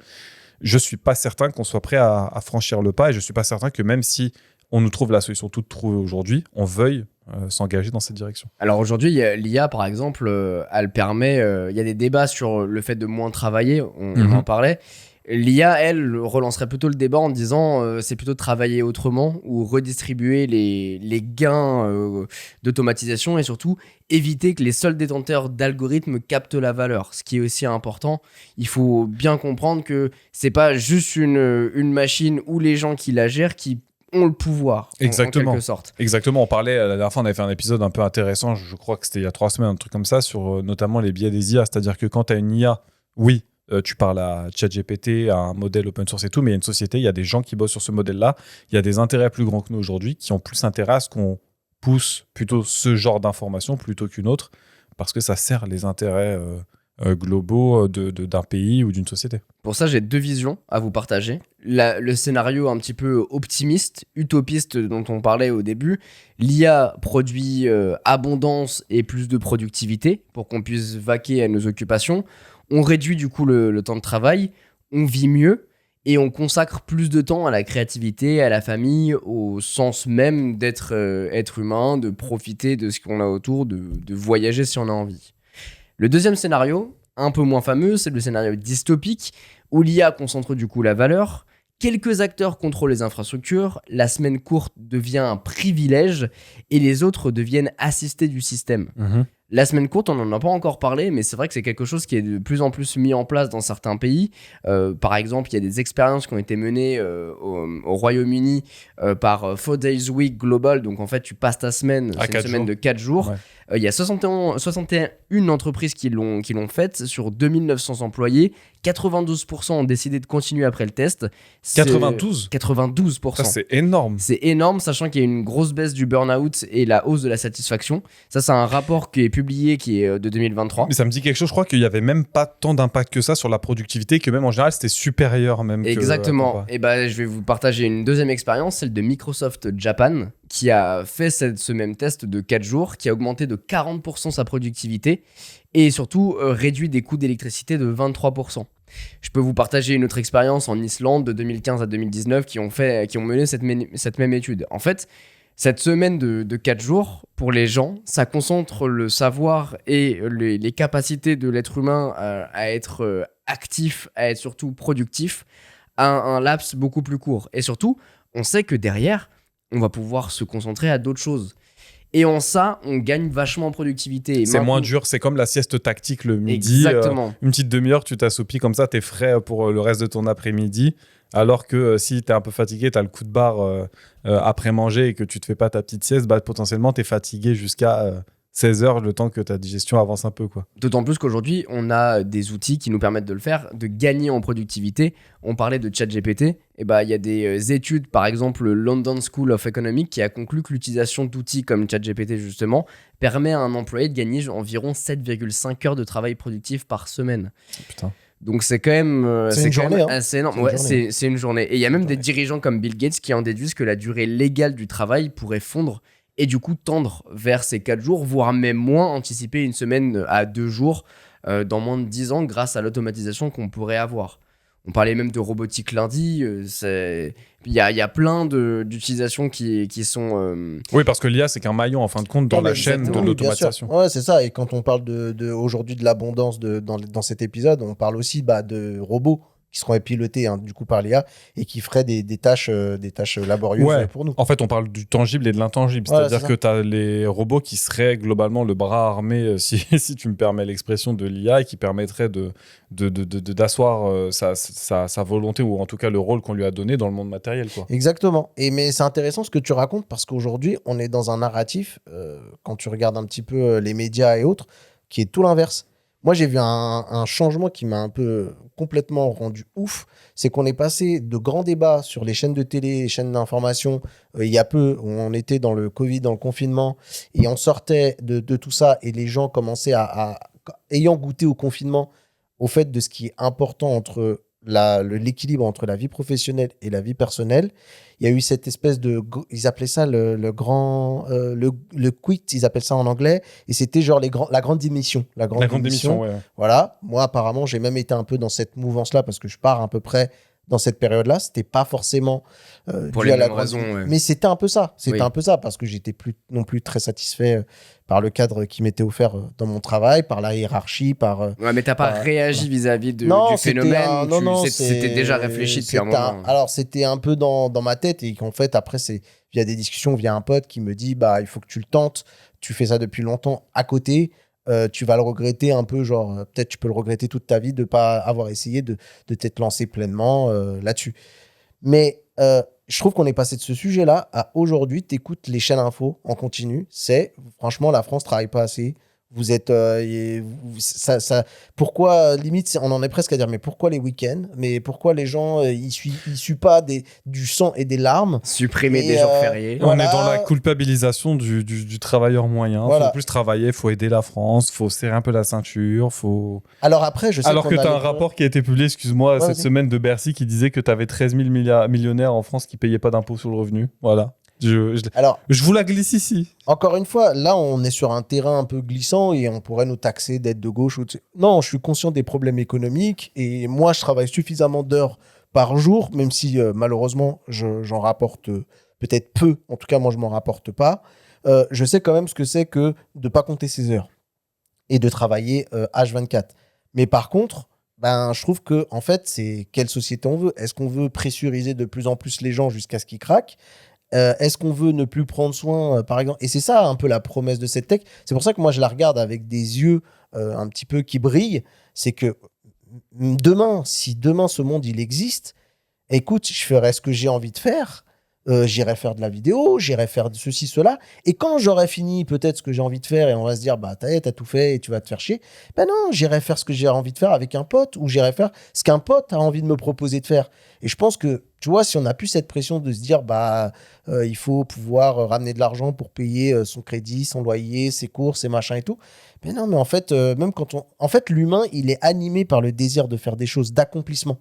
Je ne suis pas certain qu'on soit prêt à franchir le pas, et je ne suis pas certain que même si on nous trouve la solution toute trouvée aujourd'hui, on veuille s'engager dans cette direction. Alors aujourd'hui, l'IA, par exemple, elle permet... Il y a des débats sur le fait de moins travailler, on en parlait. L'IA, elle, relancerait plutôt le débat en disant c'est plutôt de travailler autrement ou redistribuer les gains d'automatisation et surtout éviter que les seuls détenteurs d'algorithmes captent la valeur. Ce qui est aussi important, il faut bien comprendre que c'est pas juste une machine ou les gens qui la gèrent qui ont le pouvoir, Exactement. en quelque sorte. Exactement, on parlait, la dernière fois on avait fait un épisode un peu intéressant, je crois que c'était il y a 3 semaines, un truc comme ça, sur notamment les biais des IA, c'est-à-dire que quand tu as une IA, oui, tu parles à ChatGPT, à un modèle open source et tout, mais il y a une société, il y a des gens qui bossent sur ce modèle-là, il y a des intérêts plus grands que nous aujourd'hui, qui ont plus intérêt à ce qu'on pousse plutôt ce genre d'information plutôt qu'une autre, parce que ça sert les intérêts globaux d'un pays ou d'une société. Pour ça, j'ai 2 visions à vous partager. Le scénario un petit peu optimiste, utopiste dont on parlait au début. L'IA produit abondance et plus de productivité pour qu'on puisse vaquer à nos occupations. On réduit du coup le temps de travail, on vit mieux et on consacre plus de temps à la créativité, à la famille, au sens même d'être être humain, de profiter de ce qu'on a autour, de voyager si on a envie. Le deuxième scénario, un peu moins fameux, c'est le scénario dystopique, où l'IA concentre du coup la valeur, quelques acteurs contrôlent les infrastructures, la semaine courte devient un privilège, et les autres deviennent assistés du système. La semaine courte, on n'en a pas encore parlé, mais c'est vrai que c'est quelque chose qui est de plus en plus mis en place dans certains pays. Par exemple, il y a des expériences qui ont été menées au Royaume-Uni par 4 Days Week Global. Donc en fait, tu passes ta semaine, c'est une semaine de 4 jours. Ouais. Il y a 61 entreprises qui l'ont faite sur 2900 employés. 92% ont décidé de continuer après le test. 92%. Ça, c'est énorme. C'est énorme, sachant qu'il y a une grosse baisse du burn-out et la hausse de la satisfaction. Ça, c'est un rapport qui est publié, qui est de 2023. Mais ça me dit quelque chose, je crois qu'il n'y avait même pas tant d'impact que ça sur la productivité, que même en général, c'était supérieur même. Exactement. Et je vais vous partager une deuxième expérience, celle de Microsoft Japan, qui a fait ce même test de 4 jours, qui a augmenté de 40% sa productivité et surtout réduit des coûts d'électricité de 23%. Je peux vous partager une autre expérience en Islande de 2015 à 2019 qui ont mené cette même étude. En fait, cette semaine de 4 jours, pour les gens, ça concentre le savoir et les capacités de l'être humain à être actif, à être surtout productif, à un laps beaucoup plus court. Et surtout, on sait que derrière, on va pouvoir se concentrer à d'autres choses. Et en ça, on gagne vachement en productivité. Et c'est moins dur, c'est comme la sieste tactique le midi. Exactement. Une petite demi-heure, tu t'assoupis comme ça, t'es frais pour le reste de ton après-midi. Alors que si t'es un peu fatigué, t'as le coup de barre après manger et que tu te fais pas ta petite sieste, potentiellement t'es fatigué jusqu'à 16 heures, le temps que ta digestion avance un peu, quoi. D'autant plus qu'aujourd'hui, on a des outils qui nous permettent de le faire, de gagner en productivité. On parlait de ChatGPT. Il y a des études, par exemple le London School of Economics, qui a conclu que l'utilisation d'outils comme ChatGPT, justement, permet à un employé de gagner environ 7,5 heures de travail productif par semaine. Putain. Donc c'est quand même, assez énorme. C'est une journée. Et il y a même des dirigeants comme Bill Gates qui en déduisent que la durée légale du travail pourrait fondre et du coup tendre vers ces 4 jours, voire même moins, anticiper une semaine à 2 jours dans moins de 10 ans grâce à l'automatisation qu'on pourrait avoir. On parlait même de robotique lundi, il y a plein d'utilisations qui sont... Oui, parce que l'IA, c'est qu'un maillon, en fin de compte, dans la chaîne de l'automatisation. Ouais, c'est ça. Et quand on parle aujourd'hui de l'abondance dans cet épisode, on parle aussi de robots qui seront pilotés du coup par l'IA et qui feraient des tâches laborieuses pour nous. En fait, on parle du tangible et de l'intangible. C'est-à-dire que tu as les robots qui seraient globalement le bras armé, si tu me permets l'expression, de l'IA et qui permettraient d'asseoir sa volonté ou en tout cas le rôle qu'on lui a donné dans le monde matériel, quoi. Exactement. Mais c'est intéressant ce que tu racontes parce qu'aujourd'hui, on est dans un narratif, quand tu regardes un petit peu les médias et autres, qui est tout l'inverse. Moi, j'ai vu un changement qui m'a un peu complètement rendu ouf. C'est qu'on est passé de grands débats sur les chaînes de télé, les chaînes d'information, il y a peu, où on était dans le Covid, dans le confinement, et on sortait de tout ça, et les gens commençaient ayant goûté au confinement, au fait de ce qui est important entre l'équilibre entre la vie professionnelle et la vie personnelle, il y a eu cette espèce ils appelaient ça le quit, ils appellent ça en anglais, et c'était genre la grande démission. La grande démission, ouais. voilà. Moi, apparemment, j'ai même été un peu dans cette mouvance-là parce que je pars à peu près dans cette période-là. C'était pas forcément Pour dû les à la mêmes raisons, ouais. mais c'était un peu ça. C'était Oui. un peu ça parce que j'étais plus non plus très satisfait par le cadre qui m'était offert dans mon travail, par la hiérarchie, par Ouais, mais t'as pas Bah, réagi vis-à-vis du non, phénomène. non, C'était déjà réfléchi depuis un moment. Alors, c'était un peu dans ma tête et qu'en fait, après, c'est via des discussions, via un pote qui me dit, bah, il faut que tu le tentes. Tu fais ça depuis longtemps à côté. Tu vas le regretter un peu, genre, peut-être tu peux le regretter toute ta vie de pas avoir essayé de t'être lancé pleinement là-dessus. Mais je trouve qu'on est passé de ce sujet-là à aujourd'hui, t'écoutes les chaînes info en continu. Franchement, la France travaille pas assez. Vous êtes. Pourquoi, limite, on en est presque à dire, mais pourquoi les week-ends? Mais pourquoi les gens, ils suent pas du sang et des larmes? Supprimer Et, des jours fériés. On est Voilà. dans la culpabilisation du travailleur moyen. Voilà. Faut plus travailler, faut aider la France, faut serrer un peu la ceinture, faut... Alors après, je sais Alors qu'on que a tu as un les- rapport qui a été publié, excuse-moi, Ouais, cette vas-y. semaine de Bercy qui disait que tu avais 13 000 millionnaires en France qui payaient pas d'impôt sur le revenu. Voilà. Alors, Je vous la glisse ici. encore une fois, là, on est sur un terrain un peu glissant et on pourrait nous taxer d'être de gauche ou Non, je suis conscient des problèmes économiques et moi, je travaille suffisamment d'heures par jour, même si malheureusement, j'en rapporte peut-être peu. En tout cas, moi, je m'en rapporte pas. Je sais quand même ce que c'est que de pas compter ses heures et de travailler H24. Mais par contre, ben, je trouve que en fait, c'est quelle société on veut. Est-ce qu'on veut pressuriser de plus en plus les gens jusqu'à ce qu'ils craquent? Est-ce qu'on veut ne plus prendre soin, par exemple? Et c'est ça un peu la promesse de cette tech. C'est pour ça que moi, je la regarde avec des yeux un petit peu qui brillent. C'est que si demain ce monde, il existe, écoute, je ferai ce que j'ai envie de faire. J'irai faire de la vidéo, j'irai faire de ceci, cela. Et quand j'aurai fini peut-être ce que j'ai envie de faire et on va se dire, bah, t'as tout fait et tu vas te faire chier. Ben non, j'irai faire ce que j'ai envie de faire avec un pote ou j'irai faire ce qu'un pote a envie de me proposer de faire. Et je pense que, tu vois, si on n'a plus cette pression de se dire, bah, il faut pouvoir ramener de l'argent pour payer son crédit, son loyer, ses courses, ses machins et tout. Ben non, mais en fait, même quand en fait, l'humain, il est animé par le désir de faire des choses, d'accomplissement.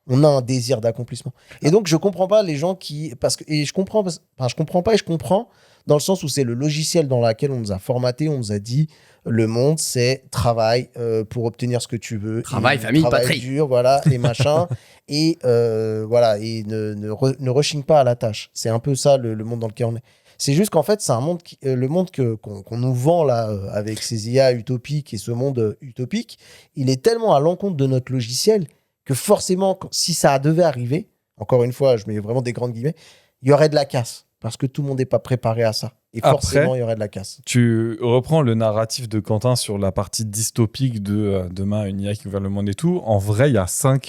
On a un désir d'accomplissement. Et donc, je comprends pas les gens qui... Et je comprends, je comprends pas et je comprends dans le sens où c'est le logiciel dans lequel on nous a formaté, on nous a dit, le monde, c'est travail pour obtenir ce que tu veux. Travail, Et famille, travail patrie. dur, voilà, et machin. Et voilà, et ne rechigne pas à la tâche. C'est un peu ça, le monde dans lequel on est. C'est juste qu'en fait, c'est un monde, le monde qu'on nous vend là, avec ces IA utopiques et ce monde utopique, il est tellement à l'encontre de notre logiciel que forcément, si ça devait arriver, encore une fois, je mets vraiment des grandes guillemets, il y aurait de la casse. Parce que tout le monde n'est pas préparé à ça. Et Après, forcément, il y aurait de la casse. Tu reprends le narratif de Quentin sur la partie dystopique de demain, une IA qui gouverne le monde et tout. En vrai, il y a 5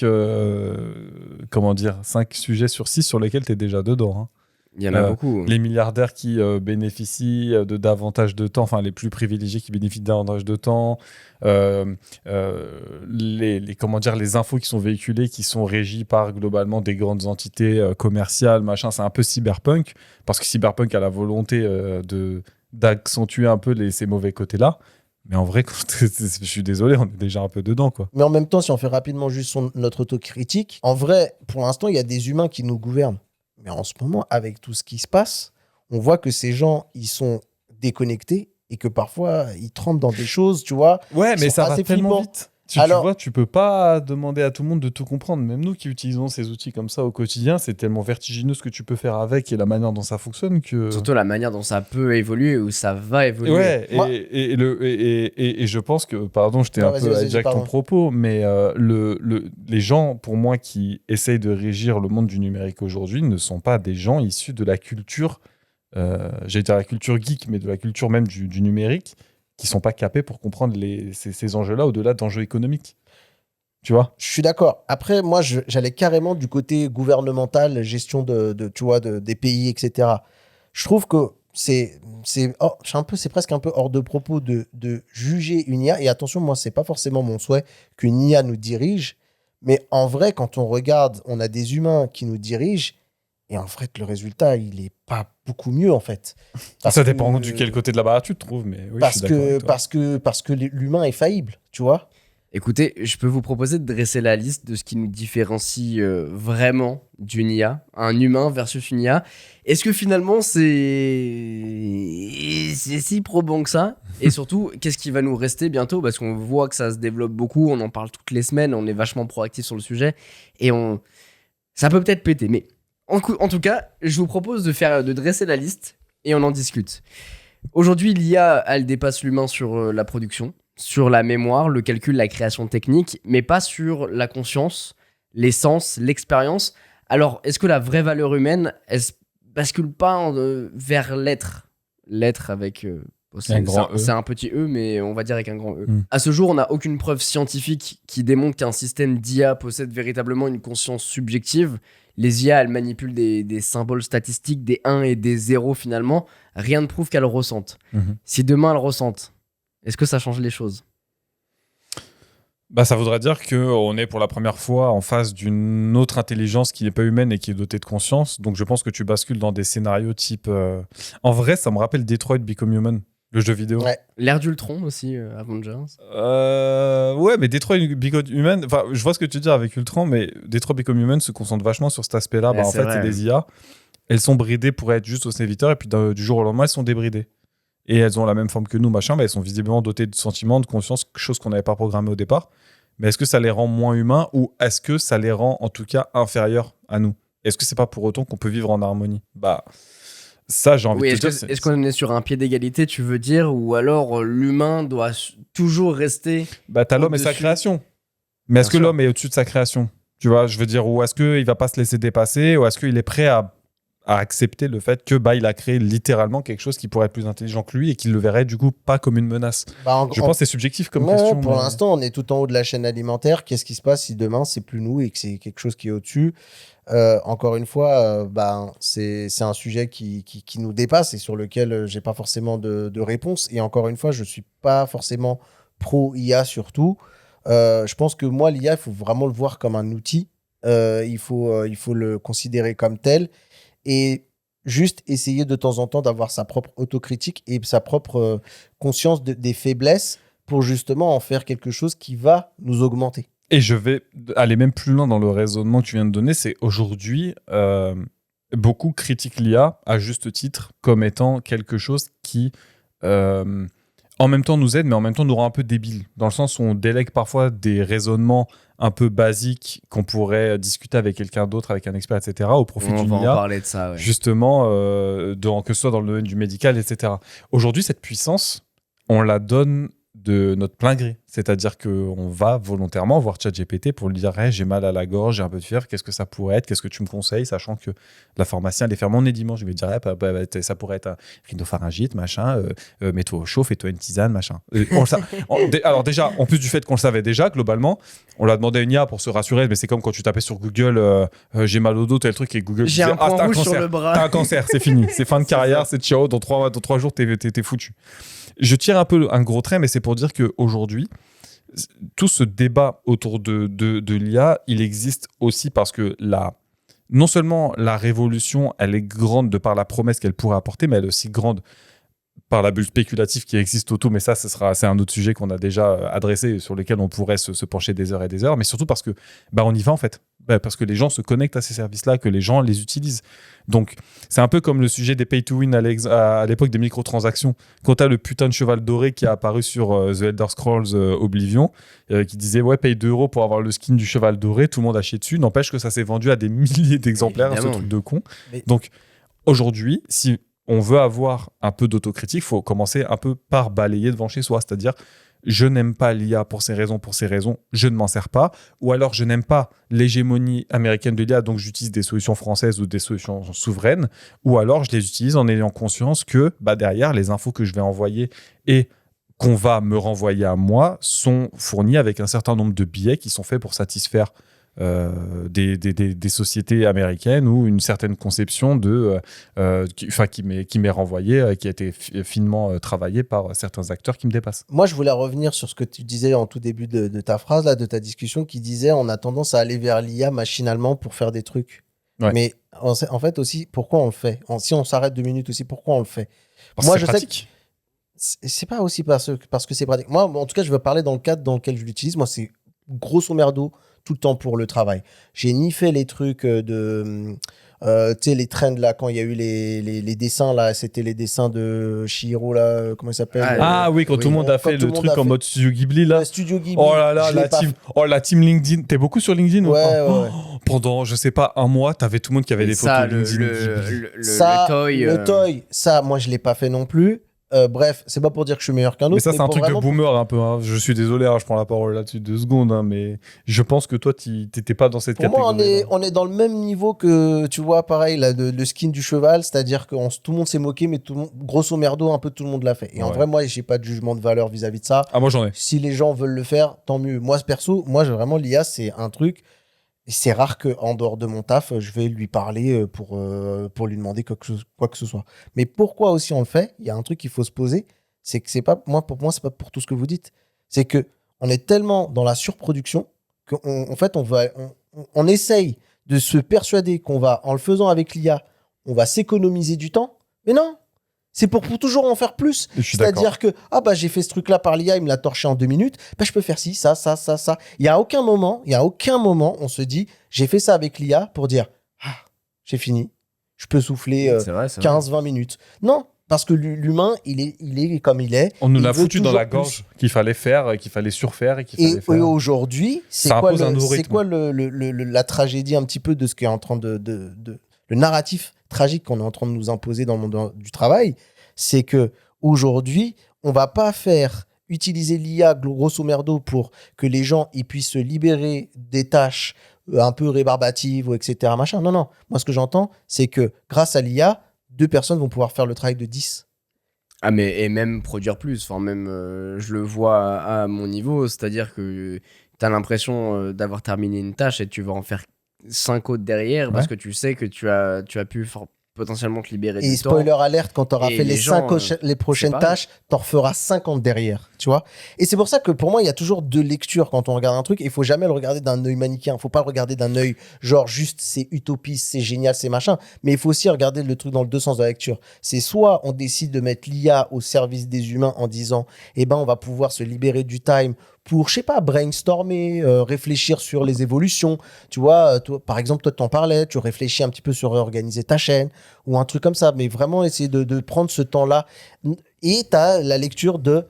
sujets sur 6 sur lesquels tu es déjà dedans. Hein. Il y en a beaucoup. Les milliardaires qui bénéficient de davantage de temps, enfin les plus privilégiés qui bénéficient de davantage de temps, les infos qui sont véhiculées, qui sont régies par globalement des grandes entités commerciales, machin, c'est un peu cyberpunk, parce que cyberpunk a la volonté d'accentuer un peu ces mauvais côtés-là. Mais en vrai, je suis désolé, on est déjà un peu dedans, quoi. Mais en même temps, si on fait rapidement juste notre autocritique, en vrai, pour l'instant, il y a des humains qui nous gouvernent. Mais en ce moment, avec tout ce qui se passe, on voit que ces gens, ils sont déconnectés et que parfois, ils trempent dans des choses, tu vois. Ouais, mais sont ça va assez tellement flippants. vite. Tu Alors- vois, tu peux pas demander à tout le monde de tout comprendre. Même nous qui utilisons ces outils comme ça au quotidien, c'est tellement vertigineux ce que tu peux faire avec et la manière dont ça fonctionne que... Surtout la manière dont ça peut évoluer ou ça va évoluer. Ouais, Moi- et je pense que, pardon, je t'ai Non, un vas-y, peu vas-y, hijack ton pardon. propos, mais les gens, pour moi, qui essayent de régir le monde du numérique aujourd'hui ne sont pas des gens issus de la culture, j'allais dire la culture geek, mais de la culture même du numérique, qui sont pas capés pour comprendre ces enjeux-là au-delà d'enjeux économiques. Tu vois? Je suis d'accord. Après, moi, j'allais carrément du côté gouvernemental, gestion tu vois, des pays, etc. Je trouve que c'est presque un peu hors de propos de juger une IA. Et attention, moi, c'est pas forcément mon souhait qu'une IA nous dirige. Mais en vrai, quand on regarde, on a des humains qui nous dirigent. Et en fait, le résultat, il est pas beaucoup mieux, en fait. Parce Ça que- dépend du quel côté de la barre tu te trouves, mais oui, je suis d'accord avec toi. parce que l'humain est faillible, tu vois. Écoutez, je peux vous proposer de dresser la liste de ce qui nous différencie vraiment d'une IA, un humain versus une IA. Est-ce que finalement c'est si probant que ça? Et surtout, qu'est-ce qui va nous rester bientôt? Parce qu'on voit que ça se développe beaucoup, on en parle toutes les semaines, on est vachement proactif sur le sujet et ça peut peut-être péter. Mais en tout cas, je vous propose de dresser la liste et on en discute. Aujourd'hui, l'IA, elle dépasse l'humain sur la production, sur la mémoire, le calcul, la création technique, mais pas sur la conscience, l'essence, l'expérience. Alors, est-ce que la vraie valeur humaine, elle se bascule pas vers l'être? L'être avec... c'est un petit E, mais on va dire avec un grand E. À ce jour, on n'a aucune preuve scientifique qui démontre qu'un système d'IA possède véritablement une conscience subjective. Les IA, elles manipulent des symboles statistiques, des 1 et des 0 finalement. Rien ne prouve qu'elles ressentent. Si demain elles ressentent, est-ce que ça change les choses? Ça voudrait dire qu'on est pour la première fois en face d'une autre intelligence qui n'est pas humaine et qui est dotée de conscience. Donc je pense que tu bascules dans des scénarios type... En vrai, ça me rappelle Detroit Become Human, le jeu vidéo. Ouais. L'ère d'Ultron aussi, Avengers. Ouais, mais Detroit Become Human... Enfin, je vois ce que tu dis avec Ultron, mais Detroit Become Human se concentre vachement sur cet aspect-là. Ouais, en fait, c'est des IA. Elles sont bridées pour être juste au serviteur et puis du jour au lendemain, elles sont débridées. Et elles ont la même forme que nous, machin, mais elles sont visiblement dotées de sentiments, de conscience, chose qu'on n'avait pas programmée au départ. Mais est-ce que ça les rend moins humains ou est-ce que ça les rend en tout cas inférieurs à nous? Est-ce que c'est pas pour autant qu'on peut vivre en harmonie? Ça, j'ai envie de te dire. Est-ce qu'on est sur un pied d'égalité, tu veux dire, ou alors l'humain doit toujours rester t'as l'homme et sa création. Mais est-ce que l'homme est au-dessus de sa création? Tu vois, je veux dire, ou est-ce qu'il va pas se laisser dépasser, ou est-ce qu'il est prêt à accepter le fait que il a créé littéralement quelque chose qui pourrait être plus intelligent que lui et qu'il le verrait du coup pas comme une menace. Je pense que c'est subjectif comme question. Pour l'instant, on est tout en haut de la chaîne alimentaire. Qu'est-ce qui se passe si demain c'est plus nous et que c'est quelque chose qui est au-dessus? Encore une fois, c'est un sujet qui nous dépasse et sur lequel j'ai pas forcément de réponse. Et encore une fois, je suis pas forcément pro IA surtout. Je pense que moi, l'IA, il faut vraiment le voir comme un outil. Il faut le considérer comme tel. Et juste essayer de temps en temps d'avoir sa propre autocritique et sa propre conscience des faiblesses pour justement en faire quelque chose qui va nous augmenter. Et je vais aller même plus loin dans le raisonnement que tu viens de donner, c'est aujourd'hui, beaucoup critiquent l'IA à juste titre comme étant quelque chose qui, en même temps nous aide, mais en même temps nous rend un peu débiles, dans le sens où on délègue parfois des raisonnements un peu basiques qu'on pourrait discuter avec quelqu'un d'autre, avec un expert, etc., au profit d'une IA. On va en parler de ça, ouais. Justement, que ce soit dans le domaine du médical, etc. Aujourd'hui, cette puissance, on la donne de notre plein gré. C'est-à-dire qu'on va volontairement voir ChatGPT pour lui dire hey, j'ai mal à la gorge, j'ai un peu de fièvre, qu'est-ce que ça pourrait être, qu'est-ce que tu me conseilles, sachant que la pharmacienne elle est fermée, on est dimanche, je vais dire ça pourrait être un rhinopharyngite, machin, mets-toi au chaud, fais-toi une tisane, machin. Alors déjà, en plus du fait qu'on le savait déjà, globalement, on l'a demandé à une IA pour se rassurer, mais c'est comme quand tu tapais sur Google j'ai mal au dos, tel truc, et Google j'ai disait, un point rouge sur le bras. T'as un cancer, c'est fini, c'est fin de carrière, c'est ciao, dans 3 jours, t'es foutu. Je tire un peu un gros trait, mais c'est pour dire qu'aujourd'hui, tout ce débat autour de l'IA, il existe aussi parce que non seulement la révolution, elle est grande de par la promesse qu'elle pourrait apporter, mais elle est aussi grande par la bulle spéculative qui existe autour. Mais ça, c'est un autre sujet qu'on a déjà adressé, sur lequel on pourrait se pencher des heures et des heures. Mais surtout parce que on y va en fait. Parce que les gens se connectent à ces services-là, que les gens les utilisent. Donc, c'est un peu comme le sujet des pay-to-win à l'époque des microtransactions. Quand tu as le putain de cheval doré qui a apparu sur The Elder Scrolls Oblivion, qui disait « Ouais, paye 2 € pour avoir le skin du cheval doré », tout le monde a chié dessus. N'empêche que ça s'est vendu à des milliers d'exemplaires, ce truc de con. Mais... Donc, aujourd'hui, si on veut avoir un peu d'autocritique, il faut commencer un peu par balayer devant chez soi. C'est-à-dire... je n'aime pas l'IA pour ces raisons, je ne m'en sers pas. Ou alors, je n'aime pas l'hégémonie américaine de l'IA, donc j'utilise des solutions françaises ou des solutions souveraines. Ou alors, je les utilise en ayant conscience que derrière, les infos que je vais envoyer et qu'on va me renvoyer à moi sont fournies avec un certain nombre de biais qui sont faits pour satisfaire des sociétés américaines ou une certaine conception qui m'est renvoyée, qui a été finement travaillée par certains acteurs qui me dépassent. Moi, je voulais revenir sur ce que tu disais en tout début de ta phrase, là, de ta discussion, qui disait on a tendance à aller vers l'IA machinalement pour faire des trucs. Ouais. Mais en fait aussi, pourquoi on le fait? Si on s'arrête 2 minutes aussi, pourquoi on le fait? Moi, je sais que c'est pas aussi parce que c'est pratique. Moi, en tout cas, je veux parler dans le cadre dans lequel je l'utilise. Moi, c'est grosso merdo tout le temps pour le travail. J'ai ni fait les trucs tu sais, les trends là, quand il y a eu les dessins là, c'était les dessins de Chihiro là, comment il s'appelle Ah oui, quand tout le monde a fait le truc en mode Studio Ghibli là. Studio Ghibli. Oh là là, la team LinkedIn. T'es beaucoup sur LinkedIn ou pas? Ouais. Pendant, je sais pas, un mois, t'avais tout le monde qui avait des photos LinkedIn. Le toy, ça, moi, je l'ai pas fait non plus. Bref, c'est pas pour dire que je suis meilleur qu'un autre. Mais ça, c'est un truc de boomer un peu. Hein. Je suis désolé, hein, je prends la parole là-dessus 2 secondes, hein, mais je pense que toi, t'étais pas dans cette catégorie. Pour moi, on est dans le même niveau que, tu vois, pareil, là, le skin du cheval, c'est-à-dire que tout le monde s'est moqué, mais grosso merdo, un peu tout le monde l'a fait. Et en vrai, moi, j'ai pas de jugement de valeur vis-à-vis de ça. Ah, moi, j'en ai. Si les gens veulent le faire, tant mieux. Moi, perso, vraiment, l'IA, c'est un truc. C'est rare qu'en dehors de mon taf, je vais lui parler pour lui demander quoi que ce soit. Mais pourquoi aussi on le fait? Il y a un truc qu'il faut se poser, c'est que pour moi, c'est pas pour tout ce que vous dites. C'est que on est tellement dans la surproduction qu'en fait, on essaye de se persuader qu'on va, en le faisant avec l'IA, on va s'économiser du temps. Mais non! C'est pour toujours en faire plus. C'est-à-dire que, j'ai fait ce truc-là par l'IA, il me l'a torché en 2 minutes. Je peux faire ci, ça. Il y a aucun moment, on se dit, j'ai fait ça avec l'IA pour dire, j'ai fini. Je peux souffler 15-20 minutes. Non, parce que l'humain, il est comme il est. On nous l'a foutu dans la gorge qu'il fallait faire, qu'il fallait surfaire et qu'il fallait faire. Et aujourd'hui, c'est quoi la tragédie un petit peu de ce qui est en train le narratif tragique qu'on est en train de nous imposer dans le monde du travail, c'est que aujourd'hui, on va pas utiliser l'IA grosso merdo pour que les gens ils puissent se libérer des tâches un peu rébarbatives ou etc. machin. Non. Moi, ce que j'entends, c'est que grâce à l'IA, 2 personnes vont pouvoir faire le travail de 10. Ah, et même produire plus. Enfin, même, je le vois à mon niveau, c'est-à-dire que tu as l'impression d'avoir terminé une tâche et tu vas en faire 5 autres derrière parce que tu sais que tu as pu potentiellement te libérer du temps. Et spoiler alerte, quand tu auras fait les prochaines tâches, tu en referas 50 derrière, tu vois. Et c'est pour ça que pour moi, il y a toujours 2 lectures quand on regarde un truc. Il faut jamais le regarder d'un œil manichéen. Il faut pas le regarder d'un œil genre juste c'est utopiste, c'est génial, c'est machin. Mais il faut aussi regarder le truc dans le 2 sens de la lecture. C'est soit on décide de mettre l'IA au service des humains en disant on va pouvoir se libérer du time pour, je sais pas, brainstormer, réfléchir sur les évolutions. Tu vois, toi, par exemple, toi, t'en parlais, tu réfléchis un petit peu sur réorganiser ta chaîne ou un truc comme ça. Mais vraiment, essayer de prendre ce temps-là. Et t'as la lecture de,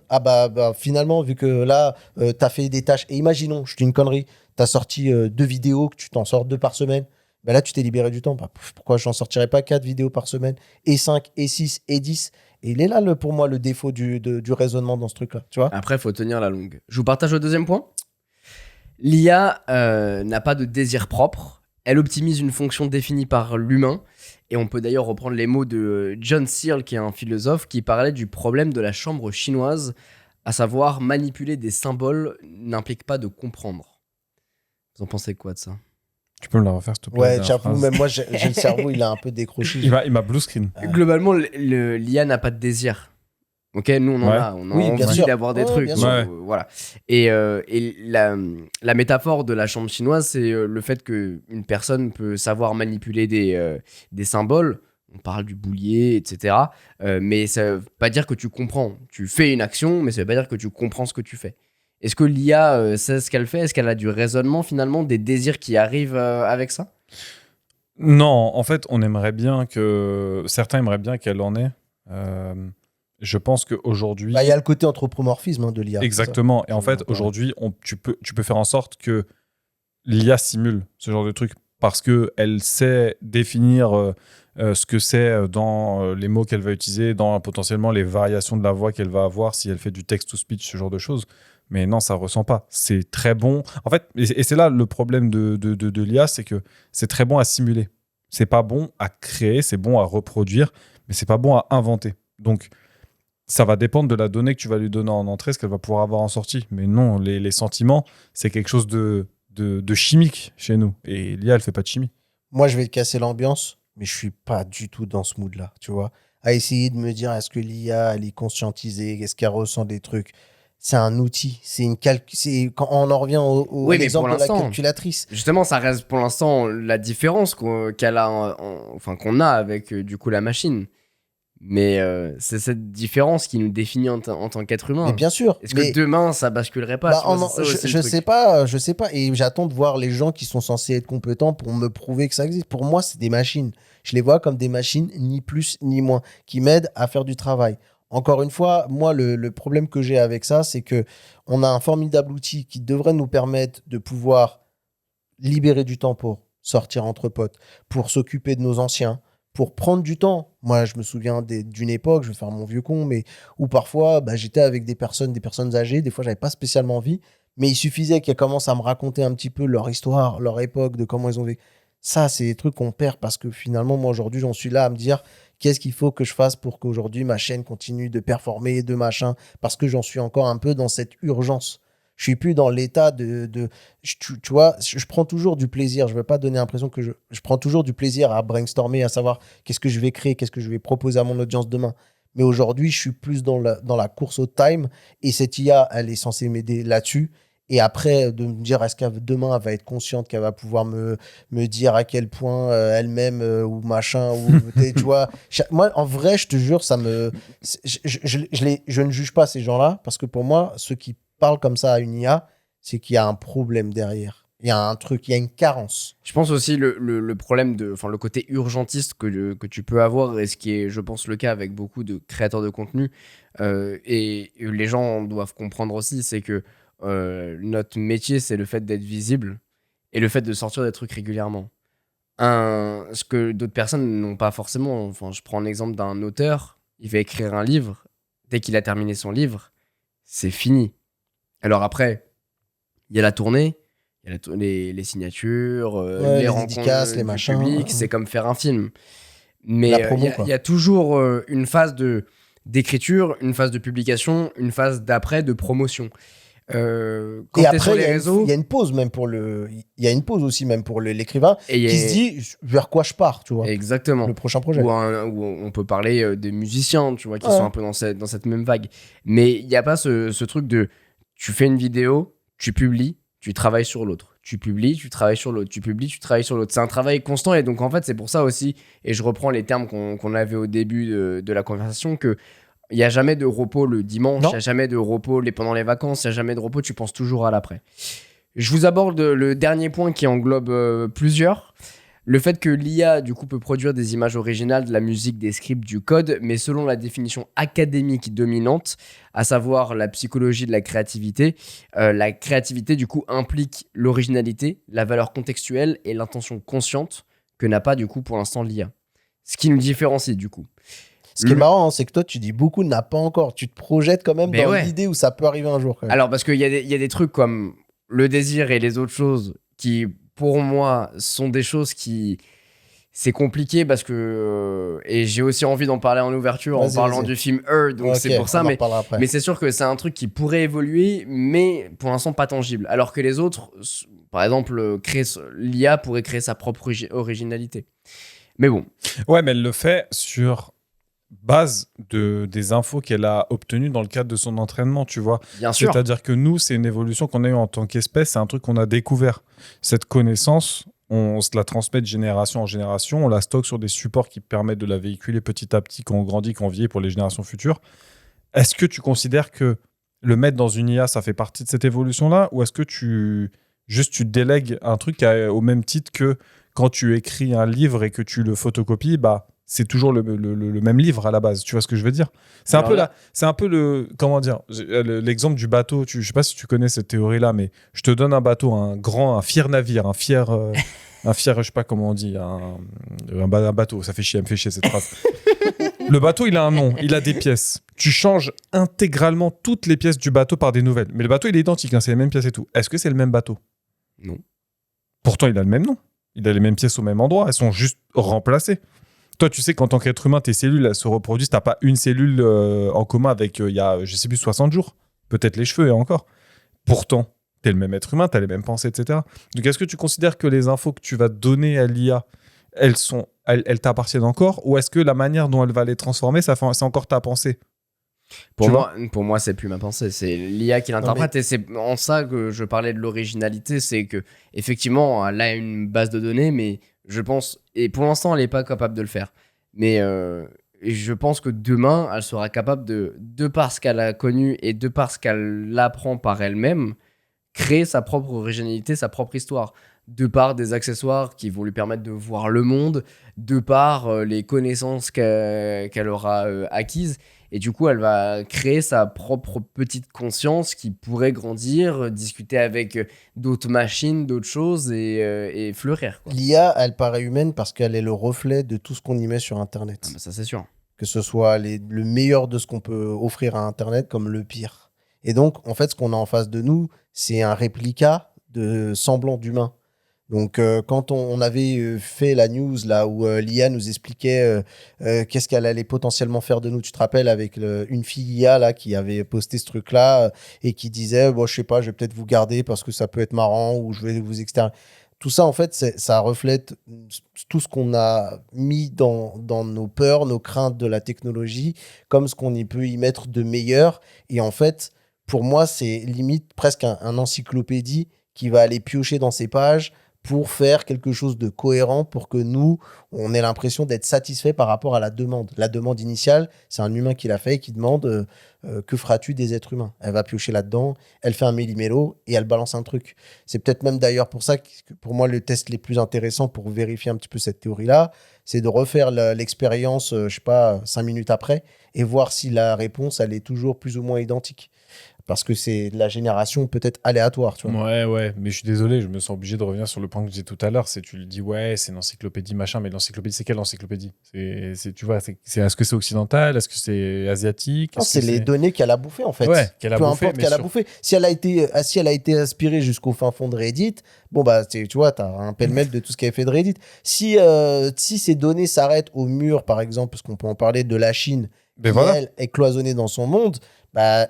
finalement, vu que là, t'as fait des tâches. Et imaginons, je dis une connerie, t'as sorti 2 vidéos, que tu t'en sors 2 par semaine. Là, tu t'es libéré du temps. Pourquoi j'en sortirais pas 4 vidéos par semaine, et 5, et 6, et 10? Et il est là, pour moi, le défaut du raisonnement dans ce truc-là, tu vois. Après, il faut tenir la longue. Je vous partage le 2e point. L'IA n'a pas de désir propre. Elle optimise une fonction définie par l'humain. Et on peut d'ailleurs reprendre les mots de John Searle, qui est un philosophe, qui parlait du problème de la chambre chinoise, à savoir manipuler des symboles n'implique pas de comprendre. Vous en pensez quoi de ça? Tu peux me la refaire, s'il te plaît? Ouais, j'avoue, même moi, j'ai le cerveau, il a un peu décroché. Il m'a blue screen. Globalement, l'IA n'a pas de désir. Ok, nous, on en a envie d'avoir des trucs. Voilà. Et la métaphore de la chambre chinoise, c'est le fait qu'une personne peut savoir manipuler des symboles. On parle du boulier, etc. Mais ça ne veut pas dire que tu comprends. Tu fais une action, mais ça ne veut pas dire que tu comprends ce que tu fais. Est-ce que l'IA sait ce qu'elle fait? Est-ce qu'elle a du raisonnement, finalement, des désirs qui arrivent avec ça? Non, en fait, certains aimeraient bien qu'elle en ait. Je pense qu'aujourd'hui... Il y a le côté anthropomorphisme de l'IA. Exactement. Et en fait, aujourd'hui, tu peux faire en sorte que l'IA simule ce genre de truc parce qu'elle sait définir ce que c'est dans les mots qu'elle va utiliser, dans potentiellement les variations de la voix qu'elle va avoir si elle fait du text-to-speech, ce genre de choses. Mais non, ça ressent pas. C'est très bon. En fait, et c'est là le problème de l'IA, c'est que c'est très bon à simuler. C'est pas bon à créer, c'est bon à reproduire, mais c'est pas bon à inventer. Donc, ça va dépendre de la donnée que tu vas lui donner en entrée, ce qu'elle va pouvoir avoir en sortie. Mais non, les sentiments, c'est quelque chose de chimique chez nous. Et l'IA, elle fait pas de chimie. Moi, je vais te casser l'ambiance, mais je suis pas du tout dans ce mood-là, tu vois. À essayer de me dire, est-ce que l'IA, elle est conscientisée? Est-ce qu'elle ressent des trucs? C'est un outil. Quand on en revient au exemple de la calculatrice. Justement, ça reste pour l'instant la différence qu'on a avec du coup la machine. Mais c'est cette différence qui nous définit en tant qu'être humain. Mais bien sûr. Est-ce que demain, ça basculerait pas? Bah, Tu vois, c'est ça aussi, je le truc. je sais pas. Et j'attends de voir les gens qui sont censés être compétents pour me prouver que ça existe. Pour moi, c'est des machines. Je les vois comme des machines, ni plus ni moins, qui m'aident à faire du travail. Encore une fois, moi, le problème que j'ai avec ça, c'est que on a un formidable outil qui devrait nous permettre de pouvoir libérer du temps pour sortir entre potes, pour s'occuper de nos anciens, pour prendre du temps. Moi, je me souviens d'une époque, je vais faire mon vieux con, mais où parfois, bah, j'étais avec des personnes âgées, des fois, j'avais pas spécialement envie, mais il suffisait qu'elles commencent à me raconter un petit peu leur histoire, leur époque, de comment ils ont vécu. Ça, c'est des trucs qu'on perd parce que finalement, moi, aujourd'hui, j'en suis là à me dire qu'est-ce qu'il faut que je fasse pour qu'aujourd'hui, ma chaîne continue de performer, de machin, parce que j'en suis encore un peu dans cette urgence. Je suis plus dans l'état tu vois, je prends toujours du plaisir. Je veux pas donner l'impression que je prends toujours du plaisir à brainstormer, à savoir qu'est-ce que je vais créer, qu'est-ce que je vais proposer à mon audience demain. Mais aujourd'hui, je suis plus dans la course au time et cette IA, elle est censée m'aider là-dessus. Et après, de me dire, est-ce qu'elle demain, elle va être consciente qu'elle va pouvoir me dire à quel point elle-même ou machin, ou tu vois. Moi, en vrai, je te jure, ça me. Je ne juge pas ces gens-là parce que pour moi, ceux qui parle comme ça à une IA, c'est qu'il y a un problème derrière. Il y a un truc, il y a une carence. Je pense aussi le problème enfin le côté urgentiste que tu peux avoir, et ce qui est, je pense, le cas avec beaucoup de créateurs de contenu, et les gens doivent comprendre aussi, c'est que notre métier, c'est le fait d'être visible et le fait de sortir des trucs régulièrement. Ce que d'autres personnes n'ont pas forcément. Enfin, je prends l'exemple d'un auteur, il va écrire un livre, dès qu'il a terminé son livre, c'est fini. Alors après, il y a la tournée, il y a les signatures, Ouais, les les rencontres dédicaces, les du machins. public, c'est comme faire un film. Mais La promo, quoi. il y a toujours une phase d'écriture, une phase de publication, une phase d'après de promotion. Quand Et t'es après, sur les réseaux, il y a une pause même pour il y a une pause aussi même pour l'écrivain et il y a- qui se dit vers quoi je pars, tu vois. exactement. Le prochain projet. Où on peut parler des musiciens, tu vois, qui Ouais. sont un peu dans cette même vague. Mais il n'y a pas ce truc de tu fais une vidéo, tu publies, tu travailles sur l'autre. Tu publies, tu travailles sur l'autre. Tu publies, tu travailles sur l'autre. C'est un travail constant, et donc en fait, c'est pour ça aussi, et je reprends les termes qu'on avait au début de la conversation, que il n'y a jamais de repos le dimanche, il Non. n'y a jamais de repos pendant les vacances, il n'y a jamais de repos, tu penses toujours à l'après. Je vous aborde le dernier point qui englobe plusieurs. Le fait que l'IA, du coup, peut produire des images originales, de la musique, des scripts, du code, mais selon la définition académique dominante, à savoir la psychologie de la créativité, du coup, implique l'originalité, la valeur contextuelle et l'intention consciente que n'a pas, du coup, pour l'instant, l'IA. Ce qui nous différencie, du coup. Ce qui est marrant, hein, c'est que toi, tu dis beaucoup n'a pas encore. Tu te projettes quand même Mais dans ouais. l'idée où ça peut arriver un jour. Quand même. Alors, parce qu'il y a des trucs comme le désir et les autres choses qui, pour moi, sont des choses qui... C'est compliqué parce que... et j'ai aussi envie d'en parler en ouverture en Vas-y, parlant vas-y. du film Her, donc Ok, c'est pour ça. on en Mais, reparlera après. mais c'est sûr que c'est un truc qui pourrait évoluer, mais pour l'instant pas tangible. Alors que les autres, par exemple, l'IA pourrait créer sa propre originalité. Mais bon. Ouais, mais elle le fait sur base des infos qu'elle a obtenues dans le cadre de son entraînement, tu vois. Bien sûr. C'est-à-dire que nous, c'est une évolution qu'on a eue en tant qu'espèce, c'est un truc qu'on a découvert. Cette connaissance, on se la transmet de génération en génération, on la stocke sur des supports qui permettent de la véhiculer petit à petit quand on grandit, quand on vieillit pour les générations futures. Est-ce que tu considères que le mettre dans une IA, ça fait partie de cette évolution-là, ou est-ce que tu délègues un truc au même titre que quand tu écris un livre et que tu le photocopies, bah, c'est toujours le même livre à la base. Tu vois ce que je veux dire ? C'est un peu le comment dire, l'exemple du bateau. Je sais pas si tu connais cette théorie-là, mais je te donne un bateau, un fier navire, un fier, je sais pas comment on dit, un bateau. Ça fait chier, elle me fait chier cette phrase. Le bateau, il a un nom, il a des pièces. Tu changes intégralement toutes les pièces du bateau par des nouvelles. Mais le bateau, il est identique, hein, c'est les mêmes pièces et tout. Est-ce que c'est le même bateau ? Non. Pourtant, il a le même nom. Il a les mêmes pièces au même endroit. Elles sont juste remplacées. Toi, tu sais qu'en tant qu'être humain, tes cellules, elles se reproduisent. Tu n'as pas une cellule en commun avec, il y a, je sais plus, 60 jours. Peut-être les cheveux et encore. Pourtant, tu es le même être humain, tu as les mêmes pensées, etc. Donc, est-ce que tu considères que les infos que tu vas donner à l'IA, elles t'appartiennent encore, ou est-ce que la manière dont elle va les transformer, c'est encore ta pensée ? Pour moi, c'est plus ma pensée, c'est l'IA qui l'interprète, et c'est en ça que je parlais de l'originalité, c'est que effectivement, elle a une base de données, mais je pense, et pour l'instant, elle n'est pas capable de le faire. Mais je pense que demain, elle sera capable de par ce qu'elle a connu et de par ce qu'elle apprend par elle-même, créer sa propre originalité, sa propre histoire. De par des accessoires qui vont lui permettre de voir le monde, de par les connaissances qu'elle aura acquises. Et du coup, elle va créer sa propre petite conscience qui pourrait grandir, discuter avec d'autres machines, d'autres choses et fleurir, quoi. L'IA, elle paraît humaine parce qu'elle est le reflet de tout ce qu'on y met sur Internet. Ah bah ça, c'est sûr. Que ce soit le meilleur de ce qu'on peut offrir à Internet comme le pire. Et donc, en fait, ce qu'on a en face de nous, c'est un réplica de semblant d'humain. Donc, quand on avait fait la news là où l'IA nous expliquait qu'est-ce qu'elle allait potentiellement faire de nous, tu te rappelles, avec une fille IA là qui avait posté ce truc-là et qui disait, bon, je sais pas, je vais peut-être vous garder parce que ça peut être marrant ou je vais vous exterminer. Tout ça, en fait, ça reflète tout ce qu'on a mis dans nos peurs, nos craintes de la technologie, comme ce qu'on y peut y mettre de meilleur. Et en fait, pour moi, c'est limite presque un encyclopédie qui va aller piocher dans ses pages pour faire quelque chose de cohérent pour que nous, on ait l'impression d'être satisfait par rapport à la demande. La demande initiale, c'est un humain qui l'a fait et qui demande que feras-tu des êtres humains ? Elle va piocher là-dedans, elle fait un méli-mélo et elle balance un truc. C'est peut-être même d'ailleurs pour ça que pour moi, le test les plus intéressants pour vérifier un petit peu cette théorie-là, c'est de refaire l'expérience, je sais pas, 5 minutes après et voir si la réponse, elle est toujours plus ou moins identique. Parce que c'est de la génération peut-être aléatoire, tu vois. Ouais, mais je suis désolé, je me sens obligé de revenir sur le point que je disais tout à l'heure. C'est, tu le dis, ouais, c'est une encyclopédie, machin, mais l'encyclopédie, c'est quelle encyclopédie ? Tu vois, est-ce que c'est occidental ? Est-ce que c'est asiatique ? Non, c'est les données qu'elle a bouffées, en fait. Ouais, qu'elle a Peu bouffé, importe mais qu'elle a bouffé. Si elle a été aspirée jusqu'au fin fond de Reddit, bon, bah, tu vois, t'as un pêle-mêle de tout ce qu'elle fait de Reddit. Si ces données s'arrêtent au mur, par exemple, parce qu'on peut en parler de la Chine, Ben qui, voilà. elle, est cloisonnée dans son monde, bah,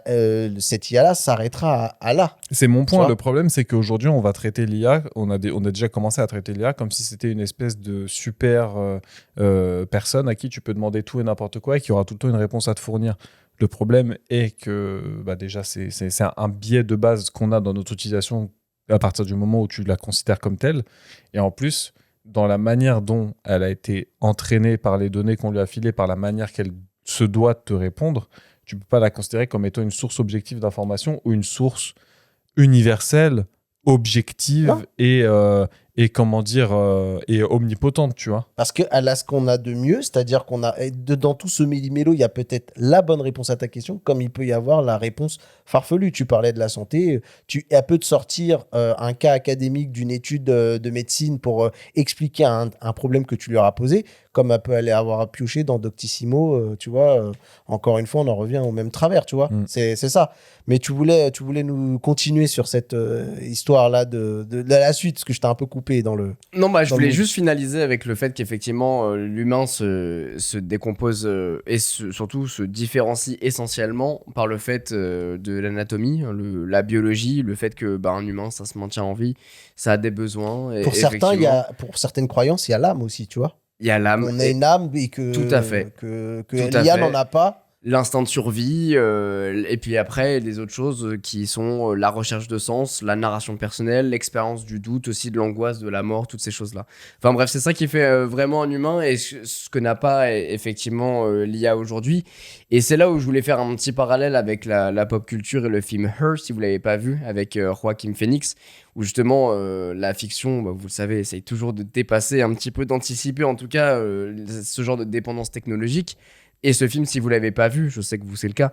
cette IA-là s'arrêtera à là. C'est mon Tu point. vois. Le problème, c'est qu'aujourd'hui, on va traiter l'IA, on a déjà commencé à traiter l'IA comme si c'était une espèce de super personne à qui tu peux demander tout et n'importe quoi et qui aura tout le temps une réponse à te fournir. Le problème est que bah déjà, c'est un biais de base qu'on a dans notre utilisation à partir du moment où tu la considères comme telle. Et en plus, dans la manière dont elle a été entraînée par les données qu'on lui a filées, par la manière qu'elle se doit de te répondre, tu peux pas la considérer comme étant une source objective d'information ou une source universelle, objective Non. et comment dire, et omnipotente, tu vois. Parce qu'elle a ce qu'on a de mieux, c'est-à-dire qu'on a, dans tout ce méli-mélo, il y a peut-être la bonne réponse à ta question, comme il peut y avoir la réponse farfelue. Tu parlais de la santé, elle peut te sortir un cas académique d'une étude de médecine pour expliquer un problème que tu lui auras posé, comme elle peut aller avoir pioché dans Doctissimo, tu vois. Encore une fois, on en revient au même travers, tu vois. C'est ça. Mais tu voulais nous continuer sur cette histoire-là de la suite, parce que je t'ai un peu coupé dans le... Non, bah, je Dans voulais le- juste finaliser avec le fait qu'effectivement, l'humain se décompose et surtout se différencie essentiellement par le fait de l'anatomie, la biologie, le fait que bah, un humain, ça se maintient en vie, ça a des besoins. Et Pour certains, effectivement, pour certaines croyances, il y a l'âme aussi, tu vois. il y a l'âme. On a une âme et que, Tout à fait. que Tout à l'IA fait. n'en a pas. L'instinct de survie, et puis après les autres choses qui sont la recherche de sens, la narration personnelle, l'expérience du doute, aussi de l'angoisse, de la mort, toutes ces choses-là. Enfin bref, c'est ça qui fait vraiment un humain et ce que n'a pas effectivement l'IA aujourd'hui. Et c'est là où je voulais faire un petit parallèle avec la pop culture et le film Her, si vous l'avez pas vu, avec Joaquin Phoenix, où justement la fiction, bah, vous le savez, essaye toujours de dépasser un petit peu, d'anticiper en tout cas ce genre de dépendance technologique. Et ce film, si vous l'avez pas vu, je sais que vous c'est le cas.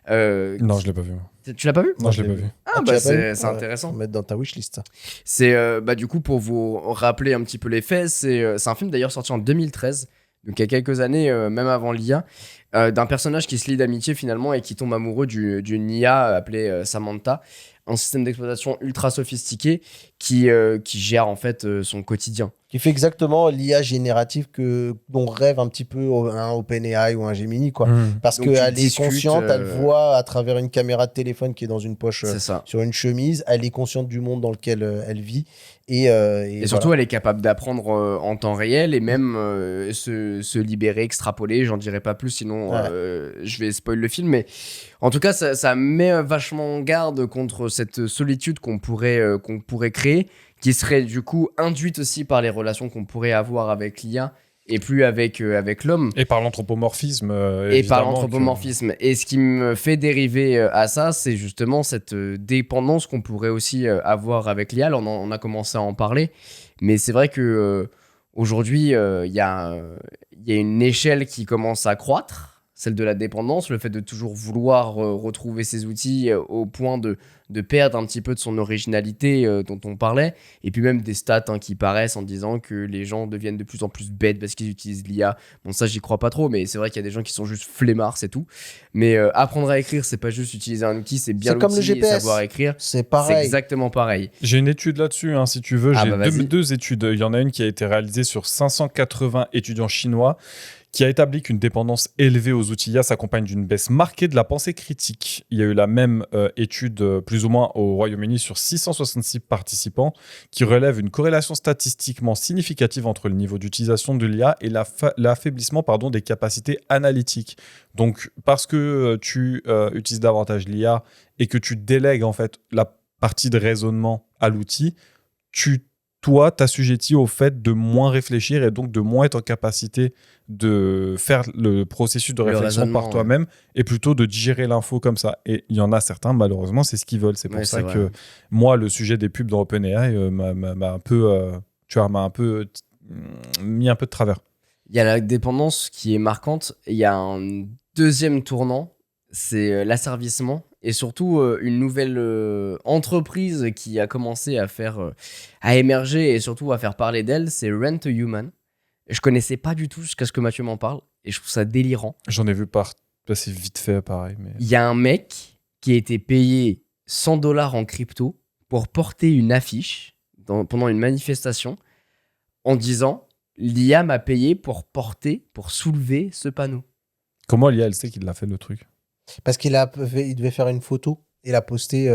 Non, je l'ai pas vu. Tu l'as pas vu ? Non, je l'ai pas vu. Ah, tu bah l'as pas vu c'est Ouais, intéressant. faut mettre dans ta wishlist. Ça. C'est bah du coup pour vous rappeler un petit peu les faits, c'est un film d'ailleurs sorti en 2013, donc il y a quelques années, même avant l'IA, d'un personnage qui se lie d'amitié finalement et qui tombe amoureux d'une IA appelée Samantha, un système d'exploitation ultra sophistiqué qui gère en fait son quotidien. Qui fait exactement l'IA générative dont rêve un petit peu un OpenAI ou un Gemini, quoi. Parce Donc, tu qu'elle est discutes, consciente, elle voit à travers une caméra de téléphone qui est dans une poche C'est ça. sur une chemise, elle est consciente du monde dans lequel elle vit. Et surtout, voilà. elle est capable d'apprendre en temps réel et même se libérer, extrapoler. J'en dirai pas plus, sinon Ouais. je vais spoil le film. Mais en tout cas, ça met vachement en garde contre cette solitude qu'on pourrait créer, qui serait du coup induite aussi par les relations qu'on pourrait avoir avec l'IA et plus avec l'homme. Et par l'anthropomorphisme. Et par évidemment, l'anthropomorphisme. Et ce qui me fait dériver à ça, c'est justement cette dépendance qu'on pourrait aussi avoir avec l'IA. Là, on a commencé à en parler. Mais c'est vrai que aujourd'hui, il y a une échelle qui commence à croître, celle de la dépendance, le fait de toujours vouloir retrouver ces outils au point de perdre un petit peu de son originalité dont on parlait. Et puis même des stats qui paraissent en disant que les gens deviennent de plus en plus bêtes parce qu'ils utilisent l'IA. Bon, ça, j'y crois pas trop, mais c'est vrai qu'il y a des gens qui sont juste flemmards, c'est tout. Mais apprendre à écrire, c'est pas juste utiliser un outil, c'est bien C'est comme le l'outil et GPS. savoir écrire. C'est C'est pareil. exactement pareil. J'ai une étude là-dessus, si tu veux. Ah J'ai bah vas-y. deux études. Il y en a une qui a été réalisée sur 580 étudiants chinois qui a établi qu'une dépendance élevée aux outils IA s'accompagne d'une baisse marquée de la pensée critique. Il y a eu la même étude, plus ou moins, au Royaume-Uni sur 666 participants qui relève une corrélation statistiquement significative entre le niveau d'utilisation de l'IA et l'affaiblissement des capacités analytiques. Donc, parce que tu utilises davantage l'IA et que tu délègues en fait la partie de raisonnement à l'outil, toi, t'assujettis au fait de moins réfléchir et donc de moins être en capacité de faire le processus de réflexion raisonnement, par toi-même et plutôt de digérer l'info comme ça. Et il y en a certains, malheureusement, c'est ce qu'ils veulent. C'est pour Ouais, ça c'est que vrai. moi, le sujet des pubs dans OpenAI m'a un peu, mis un peu de travers. Il y a la dépendance qui est marquante. Il y a un deuxième tournant, c'est l'asservissement. Et surtout, une nouvelle entreprise qui a commencé à émerger et surtout à faire parler d'elle, c'est Rent a Human. Je connaissais pas du tout jusqu'à ce que Mathieu m'en parle. Et je trouve ça délirant. J'en ai vu passer vite fait, pareil. Mais... Il y a un mec qui a été payé 100 $ en crypto pour porter une affiche pendant une manifestation en disant l'IA m'a payé pour soulever ce panneau. Comment l'IA, elle sait qu'il a fait le truc? Parce il devait faire une photo et la poster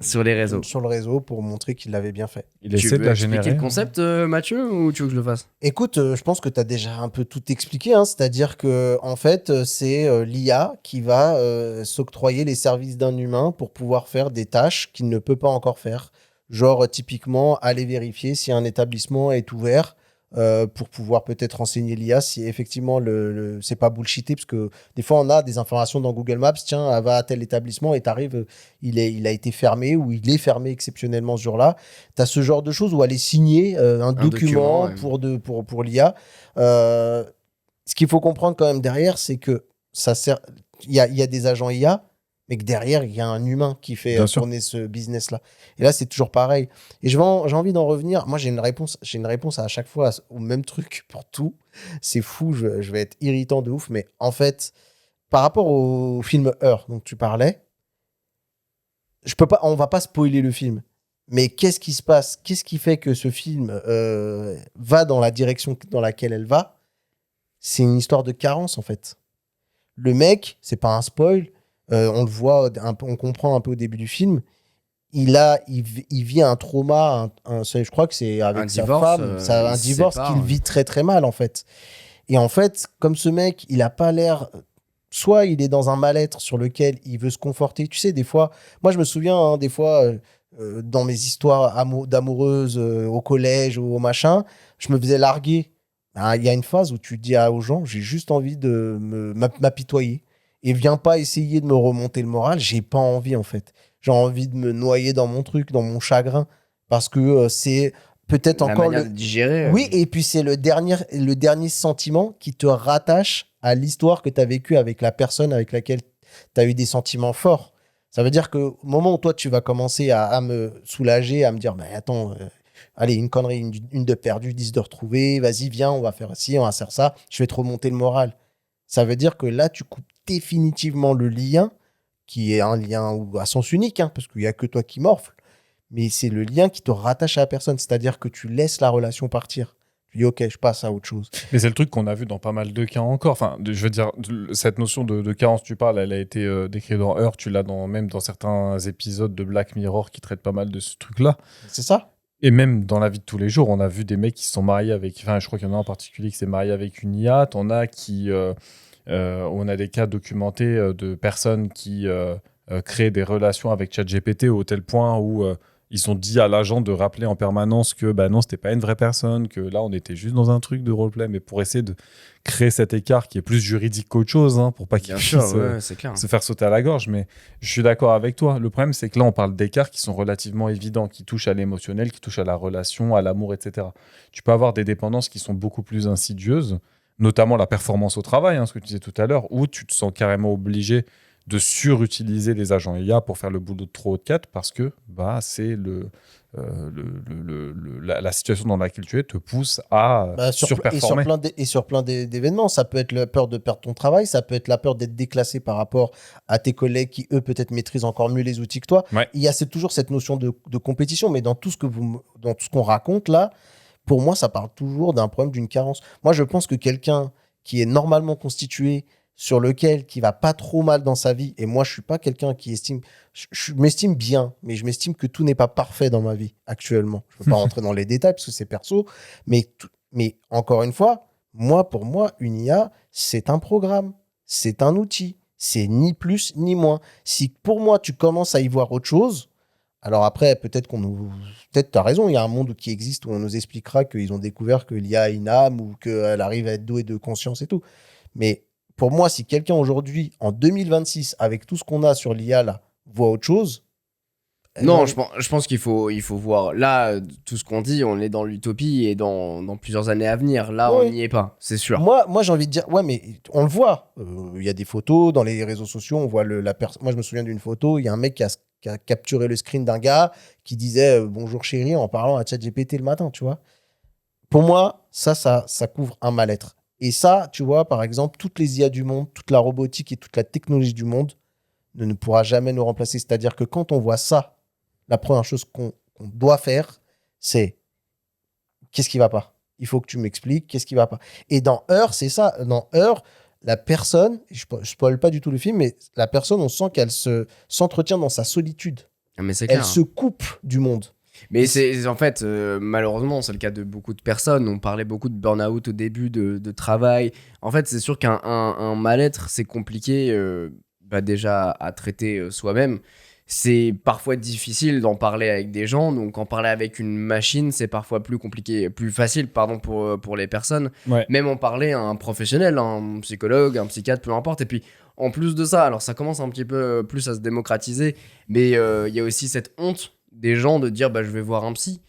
Sur les réseaux. sur le réseau pour montrer qu'il l'avait bien fait. Il Tu essaie de veux la expliquer générer. le concept, Mathieu, ou tu veux que je le fasse? Écoute, je pense que tu as déjà un peu tout expliqué, c'est-à-dire que en fait, c'est l'IA qui va s'octroyer les services d'un humain pour pouvoir faire des tâches qu'il ne peut pas encore faire. Genre, typiquement, aller vérifier si un établissement est ouvert pour pouvoir peut-être renseigner l'IA si effectivement c'est pas bullshité, parce que des fois on a des informations dans Google Maps, tiens, va à tel établissement et t'arrives, il a été fermé ou il est fermé exceptionnellement ce jour-là. Tu as ce genre de choses où aller signer un document ouais. pour l'IA. Ce qu'il faut comprendre quand même derrière, c'est que ça sert, il y a des agents IA, mais que derrière, il y a un humain qui fait Bien sûr. tourner ce business-là. Et là, c'est toujours pareil. Et j'ai envie d'en revenir. Moi, j'ai une réponse à chaque fois au même truc pour tout. C'est fou, je vais être irritant de ouf. Mais en fait, par rapport au film Her dont tu parlais, on va pas spoiler le film. Mais qu'est-ce qui se passe? Qu'est-ce qui fait que ce film va dans la direction dans laquelle elle va? C'est une histoire de carence, en fait. Le mec, c'est pas un spoil, on le voit, on comprend un peu au début du film, il vit un trauma, je crois que c'est avec sa femme, un divorce qu'il vit très très mal, en fait. Et en fait, comme ce mec, il a pas l'air... Soit il est dans un mal-être sur lequel il veut se conforter. Tu sais, des fois... Moi, je me souviens, des fois, dans mes histoires d'amoureuses au collège ou au machin, je me faisais larguer. Il y a une phase où tu dis aux gens, j'ai juste envie de m'apitoyer. Et viens pas essayer de me remonter le moral, j'ai pas envie en fait. J'ai envie de me noyer dans mon truc, dans mon chagrin. Parce que c'est peut-être La encore manière de digérer. Oui, et puis c'est le dernier sentiment qui te rattache à l'histoire que tu as vécue avec la personne avec laquelle tu as eu des sentiments forts. Ça veut dire que au moment où toi tu vas commencer à me soulager, à me dire, mais attends, allez, une connerie, une de perdue, 10 de retrouvée, vas-y, viens, on va faire ci, on va faire ça, je vais te remonter le moral. Ça veut dire que là, tu coupes définitivement le lien, qui est un lien à sens unique, parce qu'il n'y a que toi qui morfle, mais c'est le lien qui te rattache à la personne, c'est-à-dire que tu laisses la relation partir. Tu dis, ok, je passe à autre chose. Mais c'est le truc qu'on a vu dans pas mal de cas encore. Enfin, je veux dire, cette notion de carence, tu parles, elle a été décrite dans Her, tu l'as même dans certains épisodes de Black Mirror qui traitent pas mal de ce truc-là. C'est ça. Et même dans la vie de tous les jours, on a vu des mecs qui se sont mariés avec... Enfin, je crois qu'il y en a un en particulier qui s'est marié avec une IA. On a on a des cas documentés de personnes qui créent des relations avec ChatGPT au tel point où ils ont dit à l'agent de rappeler en permanence que bah non, c'était pas une vraie personne, que là, on était juste dans un truc de roleplay, mais pour essayer de créer cet écart qui est plus juridique qu'autre chose, hein, pour pas qu'ils Bien sûr, puissent c'est clair. se faire sauter à la gorge. Mais je suis d'accord avec toi. Le problème, c'est que là, on parle d'écarts qui sont relativement évidents, qui touchent à l'émotionnel, qui touchent à la relation, à l'amour, etc. Tu peux avoir des dépendances qui sont beaucoup plus insidieuses, notamment la performance au travail, hein, ce que tu disais tout à l'heure, où tu te sens carrément obligé de surutiliser les agents IA pour faire le boulot de trop haut de 4 parce que bah, c'est la situation dans laquelle tu es te pousse à surperformer. Sur plein d'événements. Ça peut être la peur de perdre ton travail, ça peut être la peur d'être déclassé par rapport à tes collègues qui, eux, peut-être maîtrisent encore mieux les outils que toi. Ouais. C'est toujours cette notion de compétition, mais dans tout ce qu'on raconte là, pour moi, ça parle toujours d'un problème, d'une carence. Moi, je pense que quelqu'un qui est normalement constitué, qui va pas trop mal dans sa vie, et moi, je suis pas quelqu'un qui je m'estime bien, mais je m'estime que tout n'est pas parfait dans ma vie actuellement. Je peux pas rentrer dans les détails parce que c'est perso, mais encore une fois, pour moi, une IA, c'est un programme, c'est un outil, c'est ni plus ni moins. Si pour moi, tu commences à y voir autre chose, alors après, peut-être tu as raison, il y a un monde qui existe où on nous expliquera qu'ils ont découvert que l'IA a une âme ou qu'elle arrive à être douée de conscience et tout. Mais pour moi, si quelqu'un aujourd'hui, en 2026, avec tout ce qu'on a sur l'IA là, voit autre chose... Non, je pense qu'il faut voir. Là, tout ce qu'on dit, on est dans l'utopie et dans plusieurs années à venir. Là, Oui. on n'y est pas, c'est sûr. Moi, j'ai envie de dire, ouais, mais on le voit. Il y a des photos dans les réseaux sociaux, on voit Moi, je me souviens d'une photo, il y a un mec qui a capturé le screen d'un gars qui disait bonjour chérie en parlant à ChatGPT le matin, tu vois. Pour moi, ça couvre un mal-être. Et ça, tu vois, par exemple, toutes les IA du monde, toute la robotique et toute la technologie du monde ne pourra jamais nous remplacer. C'est-à-dire que quand on voit ça, la première chose qu'on doit faire, c'est qu'est-ce qui va pas? Il faut que tu m'expliques qu'est-ce qui va pas. Et dans Heure, c'est ça. Dans Heure, la personne, je spoil pas du tout le film, mais la personne, on sent qu'elle s'entretient dans sa solitude. Ah, mais c'est Elle clair. se coupe du monde. Mais c'est en fait, malheureusement, c'est le cas de beaucoup de personnes. On parlait beaucoup de burn-out au début de travail. En fait, c'est sûr qu'un mal-être, c'est compliqué déjà à traiter soi-même. C'est parfois difficile d'en parler avec des gens. Donc, en parler avec une machine, c'est parfois plus compliqué, plus facile, pardon, pour les personnes. Ouais. Même en parler à un professionnel, un psychologue, un psychiatre, peu importe. Et puis, en plus de ça, alors ça commence un petit peu plus à se démocratiser, mais il y a aussi cette honte des gens de dire je vais voir un psy.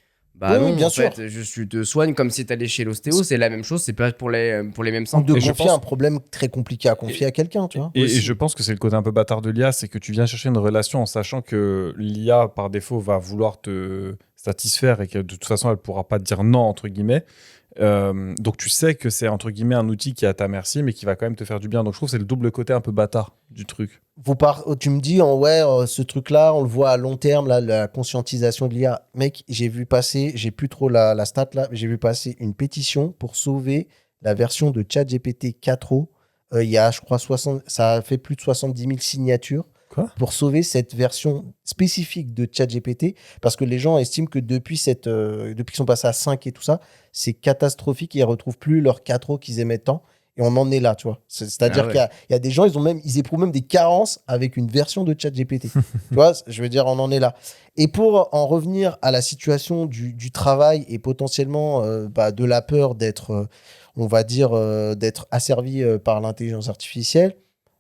Oui, Non, bien en sûr. fait, tu te soignes comme si t'allais chez l'ostéo, c'est la même chose, c'est pas pour les mêmes De symptômes. confier un problème très compliqué à confier à quelqu'un, tu vois. Et Aussi. je pense que c'est le côté un peu bâtard de l'IA, c'est que tu viens chercher une relation en sachant que l'IA, par défaut, va vouloir te satisfaire et que de toute façon, elle pourra pas te dire non, entre guillemets. Donc tu sais que c'est entre guillemets un outil qui est à ta merci, mais qui va quand même te faire du bien. Donc je trouve que c'est le double côté un peu bâtard du truc. Tu me dis, ce truc-là, on le voit à long terme, là, la conscientisation de l'IA. Mec, j'ai vu passer, j'ai plus trop la stat là, j'ai vu passer une pétition pour sauver la version de ChatGPT 4o. Il y a, je crois, ça a fait plus de 70 000 signatures. Quoi ? Pour sauver cette version spécifique de ChatGPT, parce que les gens estiment que depuis qu'ils sont passés à 5 et tout ça, c'est catastrophique, ils ne retrouvent plus leur 4o qu'ils aimaient tant, et on en est là, tu vois. C'est-à-dire qu'il y a des gens, ils éprouvent même des carences avec une version de ChatGPT. Tu vois, je veux dire, on en est là. Et pour en revenir à la situation du travail et potentiellement de la peur d'être, on va dire, d'être asservi par l'intelligence artificielle,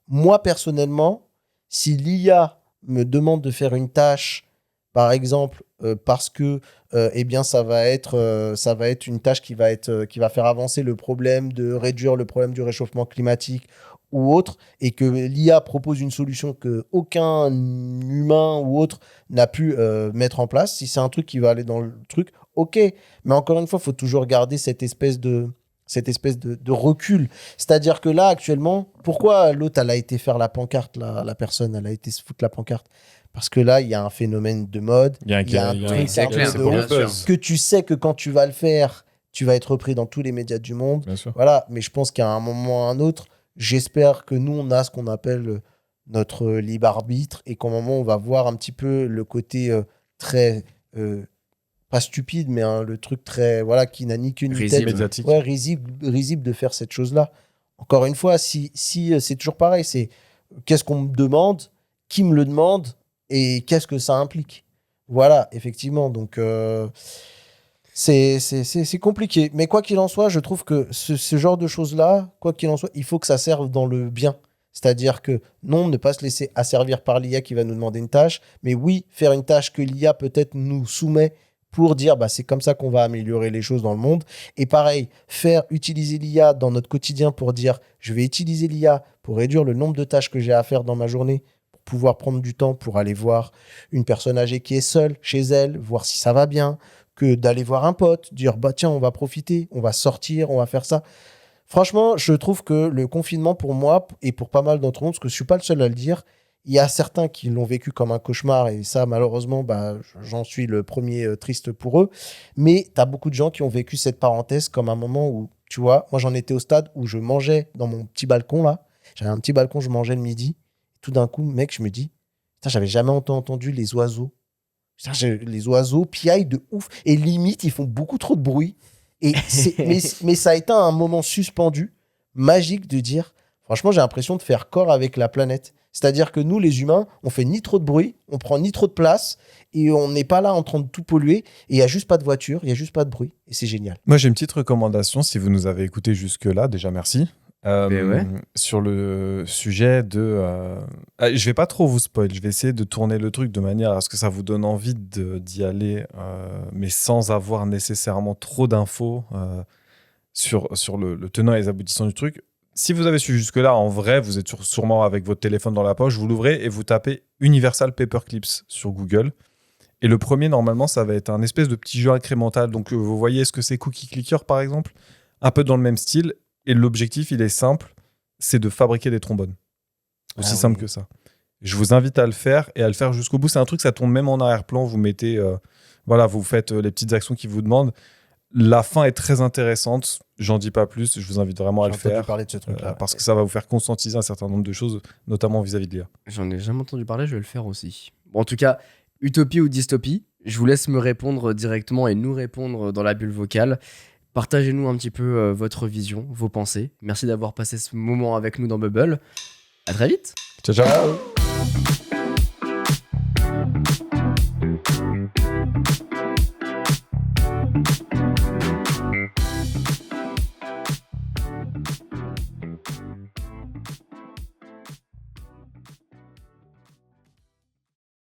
moi, personnellement, si l'IA me demande de faire une tâche, par exemple, parce que ça va être une tâche qui va faire avancer le problème de réduire le problème du réchauffement climatique ou autre, et que l'IA propose une solution que aucun humain ou autre n'a pu mettre en place, si c'est un truc qui va aller dans le truc, ok. Mais encore une fois, il faut toujours garder cette espèce de recul. C'est-à-dire que là, actuellement, pourquoi l'autre, elle a été faire la pancarte, la personne, elle a été se foutre la pancarte? Parce que là, il y a un phénomène de mode, il y a un truc c'est clair, de c'est pour le ouf, buzz. que tu sais que quand tu vas le faire, tu vas être repris dans tous les médias du monde. Bien sûr. Voilà, mais je pense qu'à un moment ou à un autre, j'espère que nous, on a ce qu'on appelle notre libre arbitre, et qu'au moment où on va voir un petit peu le côté très... pas stupide, mais le truc très, voilà, qui n'a ni queue ni tête. Médiatique. Ouais, risible de faire cette chose-là. Encore une fois, si c'est toujours pareil, c'est qu'est-ce qu'on me demande, qui me le demande et qu'est-ce que ça implique. Voilà, effectivement. Donc, c'est compliqué. Mais quoi qu'il en soit, je trouve que ce genre de choses-là, quoi qu'il en soit, il faut que ça serve dans le bien. C'est-à-dire que non, ne pas se laisser asservir par l'IA qui va nous demander une tâche, mais oui, faire une tâche que l'IA peut-être nous soumet pour dire bah, c'est comme ça qu'on va améliorer les choses dans le monde. Et pareil, faire utiliser l'IA dans notre quotidien pour dire je vais utiliser l'IA pour réduire le nombre de tâches que j'ai à faire dans ma journée, pour pouvoir prendre du temps pour aller voir une personne âgée qui est seule chez elle, voir si ça va bien, que d'aller voir un pote, dire bah tiens, on va profiter, on va sortir, on va faire ça. Franchement, je trouve que le confinement, pour moi et pour pas mal d'entre nous, parce que je suis pas le seul à le dire, il y a certains qui l'ont vécu comme un cauchemar, et ça, malheureusement, bah, j'en suis le premier triste pour eux. Mais tu as beaucoup de gens qui ont vécu cette parenthèse comme un moment où, tu vois, moi j'en étais au stade où je mangeais dans mon petit balcon là. J'avais un petit balcon, je mangeais le midi. Tout d'un coup, mec, je me dis, putain, j'avais jamais entendu les oiseaux. Putain, les oiseaux piaillent de ouf. Et limite, ils font beaucoup trop de bruit. Mais ça a été un moment suspendu, magique de dire, franchement, j'ai l'impression de faire corps avec la planète. C'est-à-dire que nous, les humains, on fait ni trop de bruit, on prend ni trop de place, et on n'est pas là en train de tout polluer, et il n'y a juste pas de voiture, il n'y a juste pas de bruit, et c'est génial. Moi, j'ai une petite recommandation, si vous nous avez écoutés jusque-là, déjà merci. Ouais. Sur le sujet de... je vais pas trop vous spoil, je vais essayer de tourner le truc de manière à ce que ça vous donne envie d'y aller, mais sans avoir nécessairement trop d'infos sur le tenant et les aboutissants du truc. Si vous avez su jusque-là, en vrai, vous êtes sûrement avec votre téléphone dans la poche, vous l'ouvrez et vous tapez Universal Paperclips sur Google. Et le premier, normalement, ça va être un espèce de petit jeu incrémental. Donc, vous voyez ce que c'est Cookie Clicker, par exemple, un peu dans le même style. Et l'objectif, il est simple, c'est de fabriquer des trombones. Aussi simple que ça. Je vous invite à le faire et à le faire jusqu'au bout. C'est un truc, ça tourne même en arrière-plan. Vous mettez, vous faites les petites actions qu'ils vous demandent. La fin est très intéressante. J'en dis pas plus. Je vous invite vraiment à le faire. J'ai entendu parler de ce truc-là. Parce que ça va vous faire conscientiser un certain nombre de choses, notamment vis-à-vis de l'IA. J'en ai jamais entendu parler, je vais le faire aussi. Bon, en tout cas, utopie ou dystopie, je vous laisse me répondre directement et nous répondre dans la bulle vocale. Partagez-nous un petit peu votre vision, vos pensées. Merci d'avoir passé ce moment avec nous dans Bubble. À très vite. Ciao, ciao. Ciao.